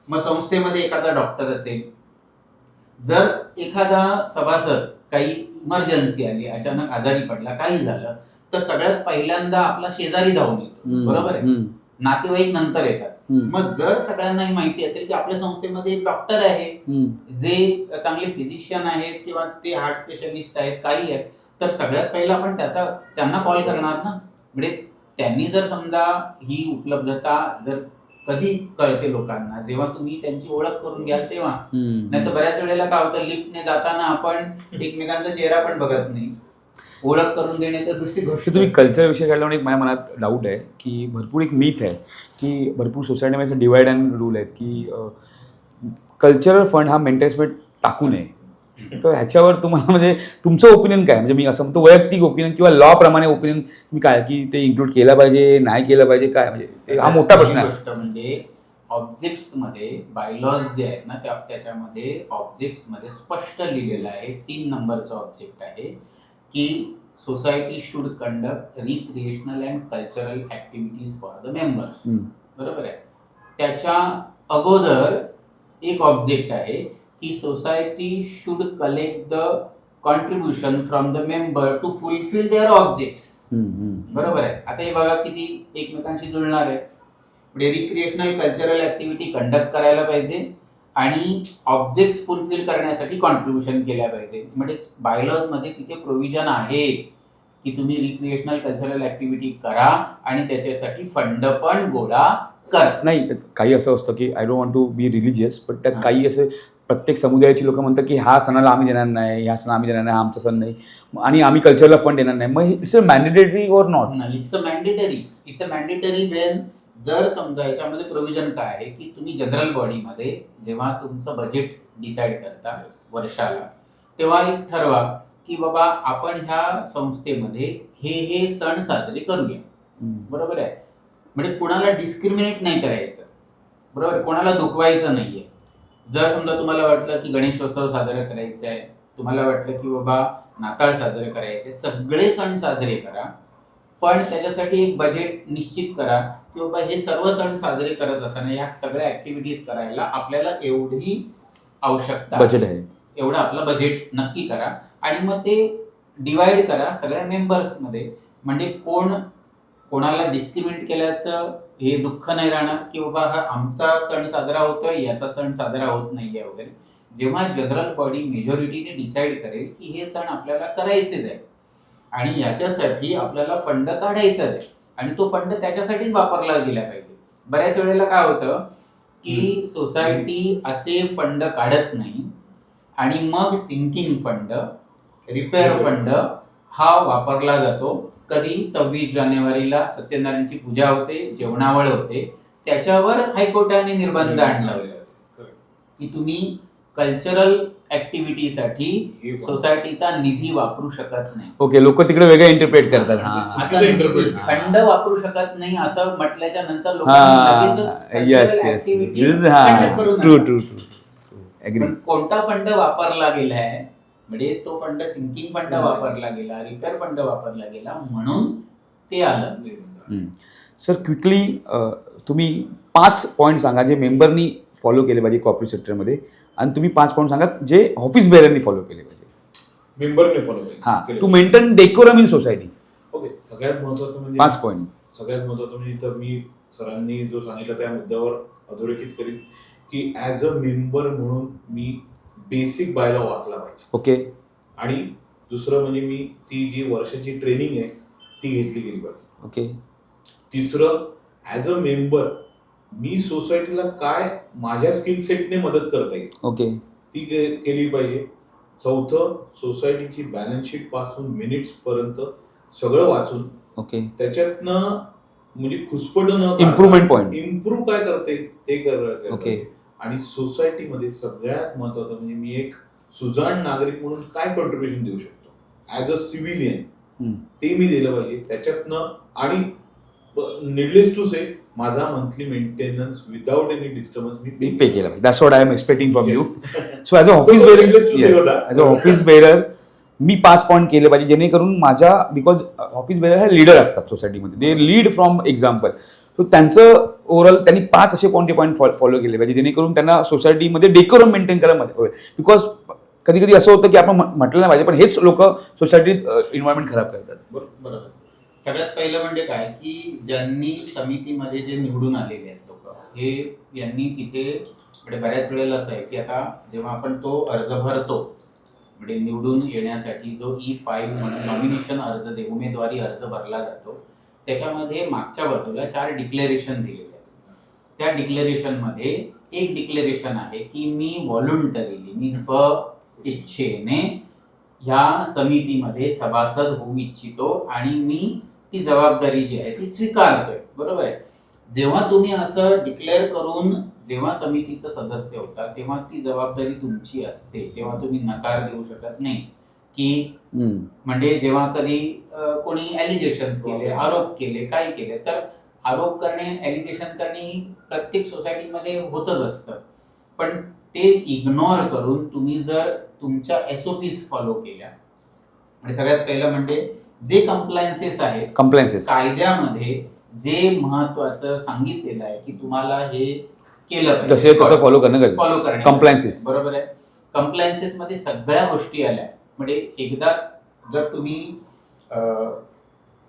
मग संस्थेमध्ये एखादा डॉक्टर असेल, जर एखादा सभासद काही इमर्जन्सी आली, अचानक आजारी पडला, काही झालं तर सगळ्यात पहिल्यांदा आपला शेजारी धावून येतो, बरोबर आहे. नातेवाईक नंतर येतात. मग जर सगळ्यांना ही माहिती असेल की आपल्या संस्थेमध्ये एक डॉक्टर आहे जे चांगले फिजिशियन आहेत किंवा ते हार्ट स्पेशलिस्ट आहेत, काही आहेत, तर सगळ्यात पहिला आपण त्यांना कॉल करणार ना. म्हणजे त्यांनी जर समजा ही उपलब्धता जर कधी कळते लोकांना, जेव्हा तुम्ही त्यांची ओळख करून घ्याल तेव्हा. नाही तर बऱ्याच वेळेला काय होतं, लिफ्टने जाताना आपण एकमेकांचा चेहरा पण बघत नाही. ओळख करून देणे तर दुसरी गोष्ट. तुम्ही कल्चर विषय काढल्यामुळे एक माझ्या मनात डाऊट आहे की भरपूर एक मिथ आहे की भरपूर सोसायटीमध्ये डिवाइड अँड रूल आहेत की कल्चरल फंड हा मेंटेनन्समध्ये टाकू नये. तर ह्याच्यावर तुम्हाला म्हणजे तुमचं ओपिनियन काय, म्हणजे मी असं म्हणतो वैयक्तिक ओपिनियन किंवा लॉ प्रमाणे ओपिनियन मी काय की ते इन्क्लूड केलं पाहिजे नाही केलं पाहिजे काय, म्हणजे हा मोठा प्रश्न आहे. गोष्ट म्हणजे ऑब्जेक्ट्स मध्ये बायलॉज जे आहेत ना त्याच्यामध्ये ऑब्जेक्ट्स मध्ये स्पष्ट लिहिलेलं आहे, 3 नंबरचा ऑब्जेक्ट आहे की society should conduct recreational and cultural activities for the members, बरोबर आहे. त्याच्या अगोदर एक ऑब्जेक्ट आहे की society should collect the contribution from the member to fulfil their objects. बरोबर आहे. आता हे बघा किती एकमेकांशी जुळणार आहे. म्हणजे रिक्रिएशनल कल्चरल ऍक्टिव्हिटी कंडक्ट करायला पाहिजे आणि ऑब्जेक्ट्स फुलफिल करण्यासाठी कॉन्ट्रीब्युशन केल्या पाहिजे. म्हणजे बायलॉज मध्ये तिथे प्रोव्हिजन आहे की तुम्ही रिक्रिएशनल कल्चरल ऍक्टिव्हिटी करा आणि त्याच्यासाठी फंड पण गोळा करा. नाही त्यात काही असं असतं की I don't want to be religious, पण त्यात हां. काही असे प्रत्येक समुदायाची लोक म्हणतात की ह्या सणाला आम्ही देणार नाही, ह्या सणाला आम्ही देणार नाही, हा आमचा सण नाही आणि आम्ही कल्चरला फंड देणार नाही. मग it's a mandatory or not? It's a mandatory Wien जर समजा याच्यामध्ये प्रोव्हिजन काय आहे की तुम्ही जनरल बॉडीमध्ये जेव्हा तुमचं बजेट डिसाईड करता वर्षाला, तेव्हा एक ठरवा की बाबा आपण ह्या संस्थेमध्ये हे सण साजरे करूया. बरोबर आहे. म्हणजे कोणाला डिस्क्रिमिनेट नाही करायचं. बरोबर, कोणाला दुखवायचं नाहीये. जर समजा तुम्हाला वाटलं की गणेशोत्सव साजरा करायचा आहे, तुम्हाला वाटलं की बाबा नाताळ साजरे करायचे, सगळे सण साजरे करा, पण त्याच्यासाठी एक बजेट निश्चित करा की बाबा हे सर्व सण साजरे करत असताना या सगळ्या ऍक्टिव्हिटीज करायला आपल्याला एवढी आवश्यकता बजेट आहे, एवढं आपलं बजेट नक्की करा आणि मग ते डिवाइड करा सगळ्या मेंबर्समध्ये. म्हणजे कोणाला डिस्क्रिमिनेट केल्याचं हे दुःख नाही राहणार की बाबा हा आमचा सण साजरा होतोय, याचा सण साजरा होत नाहीये वगैरे. जेव्हा जनरल बॉडी मेजॉरिटीने डिसाईड करेल की हे सण आपल्याला करायचेच आहे आणि याच्यासाठी आपल्याला फंड काढायचा आहे आणि तो फंड त्याच्यासाठीच वापरला गेला पाहिजे. बऱ्याच वेळेला काय होतं की सोसायटी असे फंड काढत नाही आणि मग सिंकिंग फंड, रिपेअर फंड हा वापरला जातो. कधी 26 जानेवारीला सत्यनारायणची पूजा होते, जेवणावळ होते, त्याच्यावर हायकोर्टाने निर्बंध आणला होता की तुम्ही कल्चरल ऍक्टिव्हिटीसाठी सोसायटीचा निधी वापरू शकत नाही. ओके, लोक तिकडे वेगळं इंटरप्रेट करतात. आता फंड वापरू शकत नाही असं म्हटल्याच्या नंतर कोणता फंड वापरला गेलाय, म्हणजे तो फंड सिंकिंग फंड वापरला गेला, रिपेअर फंड वापरला गेला म्हणून ते आलं. सर क्विकली तुम्ही 5 पॉईंट सांगा जे मेंबरनी फॉलो केले पाहिजे कॉर्पोरेट सेक्टरमध्ये, आणि तुम्ही 5 पॉईंट सांगा जे ऑफिस बेअरनी फॉलो केले पाहिजे. मेंबरने फॉलो हा, to maintain decorum in society. Okay, सगळ्यात महत्वाचं म्हणजे 5 पॉईंट. सगळ्यात महत्वाचं म्हणजे इथं मी सरांनी जो सांगितलं त्या मुद्द्यावर अधोरेखित करीन की ऍज अ मेंबर म्हणून मी बेसिक बायलॉ वाचला पाहिजे. ओके. आणि दुसरं म्हणजे मी ती जी वर्षाची ट्रेनिंग आहे ती घेतली गेली पाहिजे. ओके. तिसरं, ऍज अ मेंबर मी सोसायटीला काय माझ्या स्किल सेटने मदत करता येईल ओके ती केली पाहिजे. चौथं, सोसायटीची बॅलन्स शीट पासून मिनिट्स पर्यंत सगळं वाचून ओके त्याच्यातनं म्हणजे खुसपट न इम्प्रूव्हमेंट पॉईंट इम्प्रूव्ह काय करते ते कर. ओके. आणि सोसायटीमध्ये सगळ्यात महत्वाचं म्हणजे मी एक सुजाण नागरिक म्हणून काय कॉन्ट्रीब्युशन देऊ शकतो ऍज अ सिव्हिलियन ते मी दिलं पाहिजे त्याच्यातनं. आणि नीडलेस टू से माझा monthly maintenance without any disturbance मी पे केला पाहिजे. That's what I am expecting from you. So as a office bearer मी 5 पॉईंट केले पाहिजे जेणेकरून माझ्या, बिकॉज ऑफिस बेअरर हे लीडर असतात सोसायटीमध्ये, they lead from example. So त्यांचं ओव्हरऑल त्यांनी 5 असे पॉईंट फॉलो केले पाहिजे जेणेकरून त्यांना सोसायटीमध्ये डेकोरम मेंटेन करायला मदत होईल. बिकॉज कधी कधी असं होतं की आपण म्हटलं नाही पाहिजे पण हेच लोक सोसायटीत एन्व्हायरमेंट खराब करतात. बरोबर. सगळ्यात पहिलं म्हणजे काय की ज्यांनी समितीमध्ये जे निवडून आलेले आहेत लोक, हे यांनी तिथे म्हणजे बऱ्याच वेळेला असं आहे की आता जेव्हा आपण तो अर्ज भरतो म्हणजे निवडून येण्यासाठी जो E5 म्हणून नॉमिनेशन अर्ज उमेदवारी अर्ज भरला जातो, त्याच्यामध्ये मागच्या बाजूला 4 डिक्लेरेशन दिलेले आहेत. त्या डिक्लेरेशनमध्ये एक डिक्लेरेशन आहे की मी व्हॉलंटरीली, मी स्व इच्छेने ह्या समितीमध्ये सभासद होऊ इच्छितो आणि मी ती जबाबदारी जी आहे ती स्वीकारतोय. बरोबर आहे. जेव्हा तुम्ही असं डिक्लेअर करून जेव्हा समितीचं सदस्य होता तेव्हा ती जबाबदारी तुमची असते, तेव्हा तुम्ही नकार देऊ शकत नाही की म्हणजे जेव्हा कधी कोणी ॲलिगेशन्स केले, आरोप केले, काय केले, तर आरोप करणे, ॲलिगेशन करणे प्रत्येक सोसायटीमध्ये होतच असतं. पण ते इग्नोर करून तुम्ही जर तुमच्या SOPs फॉलो केल्या, म्हणजे सगळ्यात पहिलं म्हणजे जे कंप्लायन्सेस आहेत, कंप्लायन्सेस कायद्यामध्ये जे महत्वाचं सांगितलेलं आहे की तुम्हाला हे केलं पाहिजे, तसं फॉलो करणं फॉलो करणे कंप्लायन्सेस. बरोबर आहे. कंप्लायन्सेस मध्ये सगळ्या गोष्टी आल्या म्हणजे एकदा जर तुम्ही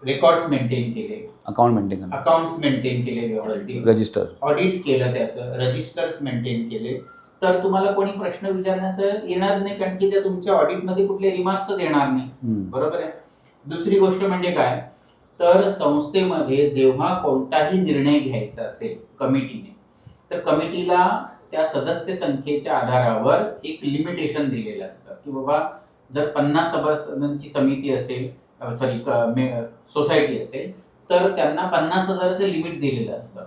रेकॉर्ड्स मेंटेन केले, अकाउंट मेंटेन करणं, अकाउंट्स मेंटेन केले व्यवस्थित, रजिस्टर, ऑडिट केलं, त्याचं रजिस्टर्स मेंटेन केले, तर तुम्हाला कोणी प्रश्न विचारण्याचं येणार नाही, कारण की त्या तुमच्या ऑडिटमध्ये कुठले रिमार्क्सच येणार नाही. बरोबर आहे. दुसरी गोष्ट म्हणजे काय, तर संस्थेमध्ये जेव्हा कोणताही निर्णय घ्यायचा असेल कमिटीने, तर कमिटीला त्या सदस्य संख्येच्या आधारावर एक लिमिटेशन दिलेलं असतं की बाबा जर 50 सभासदांची समिती असेल, सोसायटी असेल, तर त्यांना 50,000चं लिमिट दिलेलं असतं.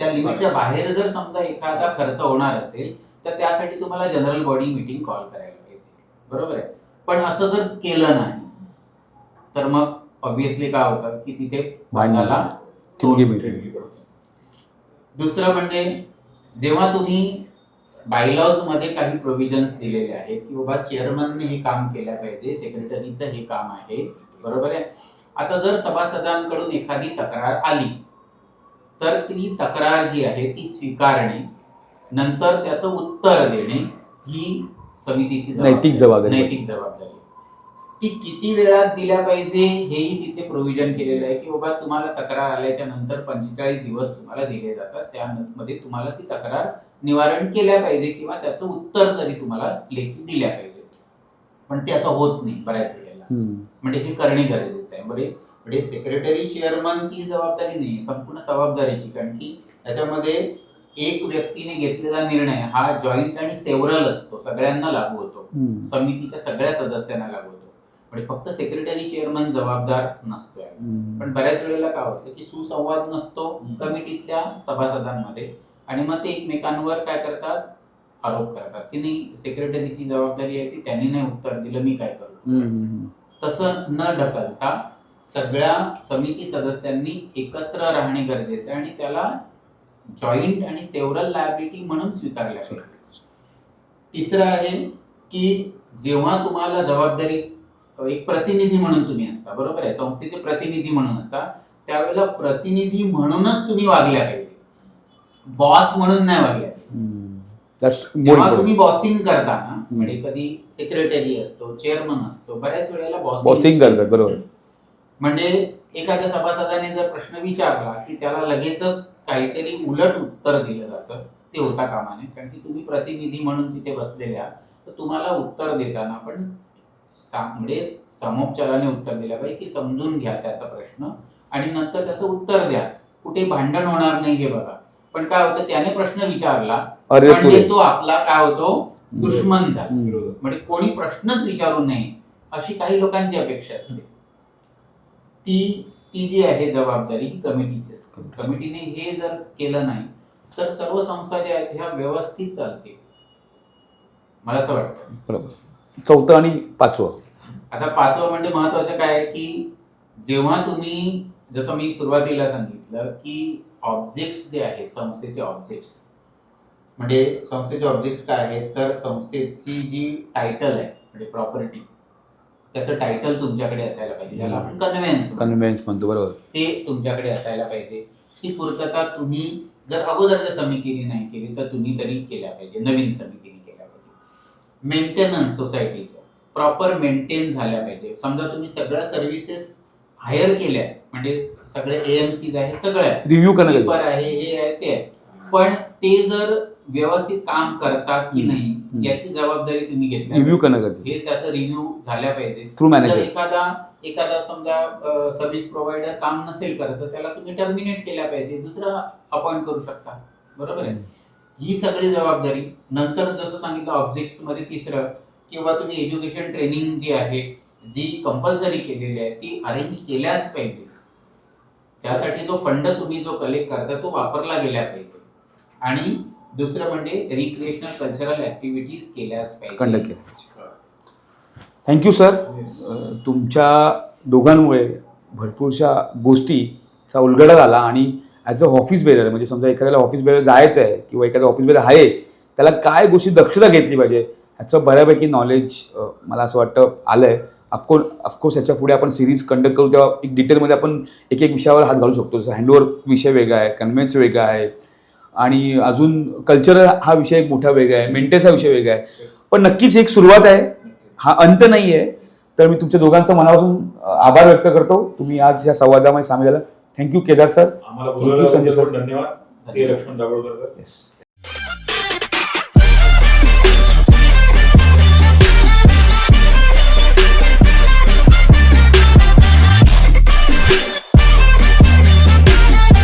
त्या लिमिटच्या बाहेर जर समजा एखादा खर्च होणार असेल तर त्यासाठी तुम्हाला जनरल बॉडी मीटिंग कॉल करायला पाहिजे. बरोबर आहे. पण असं जर केलं नाही तर मग ऑब्व्हियसली काय होतं की तिथे वादाला ठिणगी तोंड मिळते. दुसरं म्हणजे जेव्हा तुम्ही बायलॉज मध्ये काही प्रोव्हिजन्स दिलेले आहेत की बाबा चेअरमनने हे काम केलं पाहिजे, सेक्रेटरीचं हे काम आहे. बरोबर आहे. आता जर सभासदांकडून एखादी तक्रार आली तर ती तक्रार जी आहे ती स्वीकारणे, नंतर त्याचं उत्तर देणे ही समितीची नैतिक जबाबदारी. नैतिक जबाबदारी. ती किती वेळात दिल्या पाहिजे हेही तिथे प्रोव्हिजन केलेलं आहे की बाबा तुम्हाला तक्रार आल्याच्या नंतर 45 दिवस तुम्हाला दिले जातात, त्यामध्ये तुम्हाला ती तक्रार निवारण केल्या पाहिजे किंवा त्याचं उत्तर तरी तुम्हाला लेखी दिल्या पाहिजे. पण ते असं होत नाही बऱ्याच वेळेला. म्हणजे हे करणे गरजेचं आहे. म्हणजे सेक्रेटरी चेअरमनची जबाबदारी नाही, संपूर्ण जबाबदारीची, कारण की त्याच्यामध्ये एक व्यक्तीने घेतलेला निर्णय हा जॉईंट आणि सेव्हरल असतो, सगळ्यांना लागू होतो, समितीच्या सगळ्या सदस्यांना लागू होतो. म्हणजे फक्त सेक्रेटरी चेअरमन जबाबदार नसतोय. पण बऱ्याच वेळेला काय होतं की सुसंवाद नसतो कमिटीतल्या सभासदांमध्ये आणि मग ते एकमेकांवर काय करतात, आरोप करतात की नाही सेक्रेटरीची जबाबदारी आहे ती, त्यांनी नाही उत्तर दिलं, मी काय करू. तसं न ढकलता सगळ्या समिती सदस्यांनी एकत्र राहणे गरजेचं आहे आणि त्याला जॉईंट आणि सेव्हरल लायबिलिटी म्हणून स्वीकारल्या पाहिजे. तिसरं आहे की जेव्हा तुम्हाला जबाबदारी एक प्रतिनिधी म्हणून तुम्ही असता, बरोबर आहे, संस्थेचे प्रतिनिधी म्हणून असता, त्यावेळेला प्रतिनिधी म्हणूनच तुम्ही वागल्या पाहिजे, बॉस म्हणून नाही वागल्या पाहिजे. जेव्हा तुम्ही बॉसिंग करता ना, म्हणजे कधी सेक्रेटरी असतो, चेअरमन असतो, बऱ्याच वेळेला बॉसिंग करतात. बरोबर. म्हणजे एखाद्या सभासदाने जर प्रश्न विचारला की त्याला लगेचच काहीतरी उलट उत्तर दिलं जातं, ते होता कामा नये. कारण की तुम्ही प्रतिनिधी म्हणून तिथे बसलेले आहात, तर तुम्हाला उत्तर देताना पण म्हणजे समोपचाराने उत्तर दिलं पाहिजे की समजून घ्या त्याचा प्रश्न आणि नंतर त्याचं उत्तर द्या, कुठे भांडण होणार नाही हे बघा. पण काय होतं, त्याने प्रश्न विचारला म्हणजे तो आपला काय होतो, दुश्मन झाला. म्हणजे कोणी प्रश्नच विचारू नये अशी काही लोकांची अपेक्षा असते. ती जी आहे जबाबदारी ही कमिटीची असते. कमिटीने हे जर केलं नाही तर सर्व संस्था ज्या आहेत ह्या व्यवस्थित चालतील, मला असं वाटतं. बरोबर. चौथं आणि पाचवं. आता पाचवं म्हणजे महत्वाचं काय आहे की जेव्हा तुम्ही, जसं मी सुरुवातीला सांगितलं की ऑब्जेक्ट्स जे आहेत संस्थेचे ऑब्जेक्ट्स, म्हणजे संस्थेचे ऑब्जेक्ट्स काय आहेत, तर संस्थेची जी टायटल आहे म्हणजे प्रॉपर्टी, त्याचं टायटल तुमच्याकडे असायला पाहिजे, ज्याला आपण कन्व्हेन्स म्हणतो. बरोबर. ते तुमच्याकडे असायला पाहिजे. ती पूर्तता तुम्ही जर अगोदरच्या समितीने नाही केली तर तुम्ही तरी केल्या पाहिजे, नवीन समितीने केल्या पाहिजे. मेंटेनन्स सोसायटीचं प्रॉपर मेंटेन झाल्या पाहिजे. समजा तुम्ही सगळ्या सर्व्हिसेस हायर केल्या, म्हणजे सगळे AMCs आहे, सगळ्या रिव्ह्यू करणं आहे, हे आहे ते आहे, पण ते जर व्यवस्थित काम करतात की नाही याची जबाबदारी तुम्ही घेतली, रिव्ह्यू करणं गरजेचं. हे त्याचं रिव्ह्यू झाल्या पाहिजे. Through manager. एखादा समजा सर्व्हिस प्रोव्हायडर काम नसेल करत तर त्याला तुम्ही टर्मिनेट केल्या पाहिजे, दुसरं अपॉइंट करू शकता. बरोबर आहे. ही सगळी जबाबदारी. नंतर जसं सांगितलं ऑब्जेक्ट्स मध्ये तिसरं, किंवा तुम्ही एज्युकेशन ट्रेनिंग जी आहे जी कंपल्सरी केलेली आहे ती अरेंज केल्याच पाहिजे. त्यासाठी जो फंड तुम्ही जो कलेक्ट करता तो वापरला गेला पाहिजे. आणि दुसरं म्हणजे रिक्रिएशनल कल्चरल ऍक्टिव्हिटीज केल्याच पाहिजे, कंडक्ट केल्या पाहिजे. Thank you sir. तुमच्या दोघांमुळे भरपूरशा गोष्टीचा उलगडा झाला आणि ॲज अ ऑफिस बेरर, म्हणजे समजा एखाद्याला ऑफिस बेरर जायचं आहे किंवा एखादा ऑफिस बेरर आहे त्याला काय गोष्टी दक्षता घेतली पाहिजे ह्याचं बऱ्यापैकी नॉलेज मला असं वाटतं आलं आहे. ऑफकोर्स ह्याच्या पुढे आपण सिरीज कंडक्ट करू तेव्हा एक डिटेलमध्ये आपण एक विषयावर हात घालू शकतो. जसं हँडओव्हर विषय वेगळा आहे, कन्व्हेन्स वेगळा आहे आणि अजून कल्चर हा विषय एक मोठा वेगळा आहे, मेंटेन्स हा विषय वेगळा आहे. पण नक्कीच एक सुरुवात आहे हा अंत नाही आहे. तर मी तुमच्या दोघांचं मनापासून आभार व्यक्त करतो. तुम्ही आज या संवादामध्ये सामील झाला. Thank you Kedar sir. आम्हाला Thank you, संजय बोलवल्याबद्दल सर. पण धन्यवाद. श्री लक्ष्मण दाभोळकर. Yes.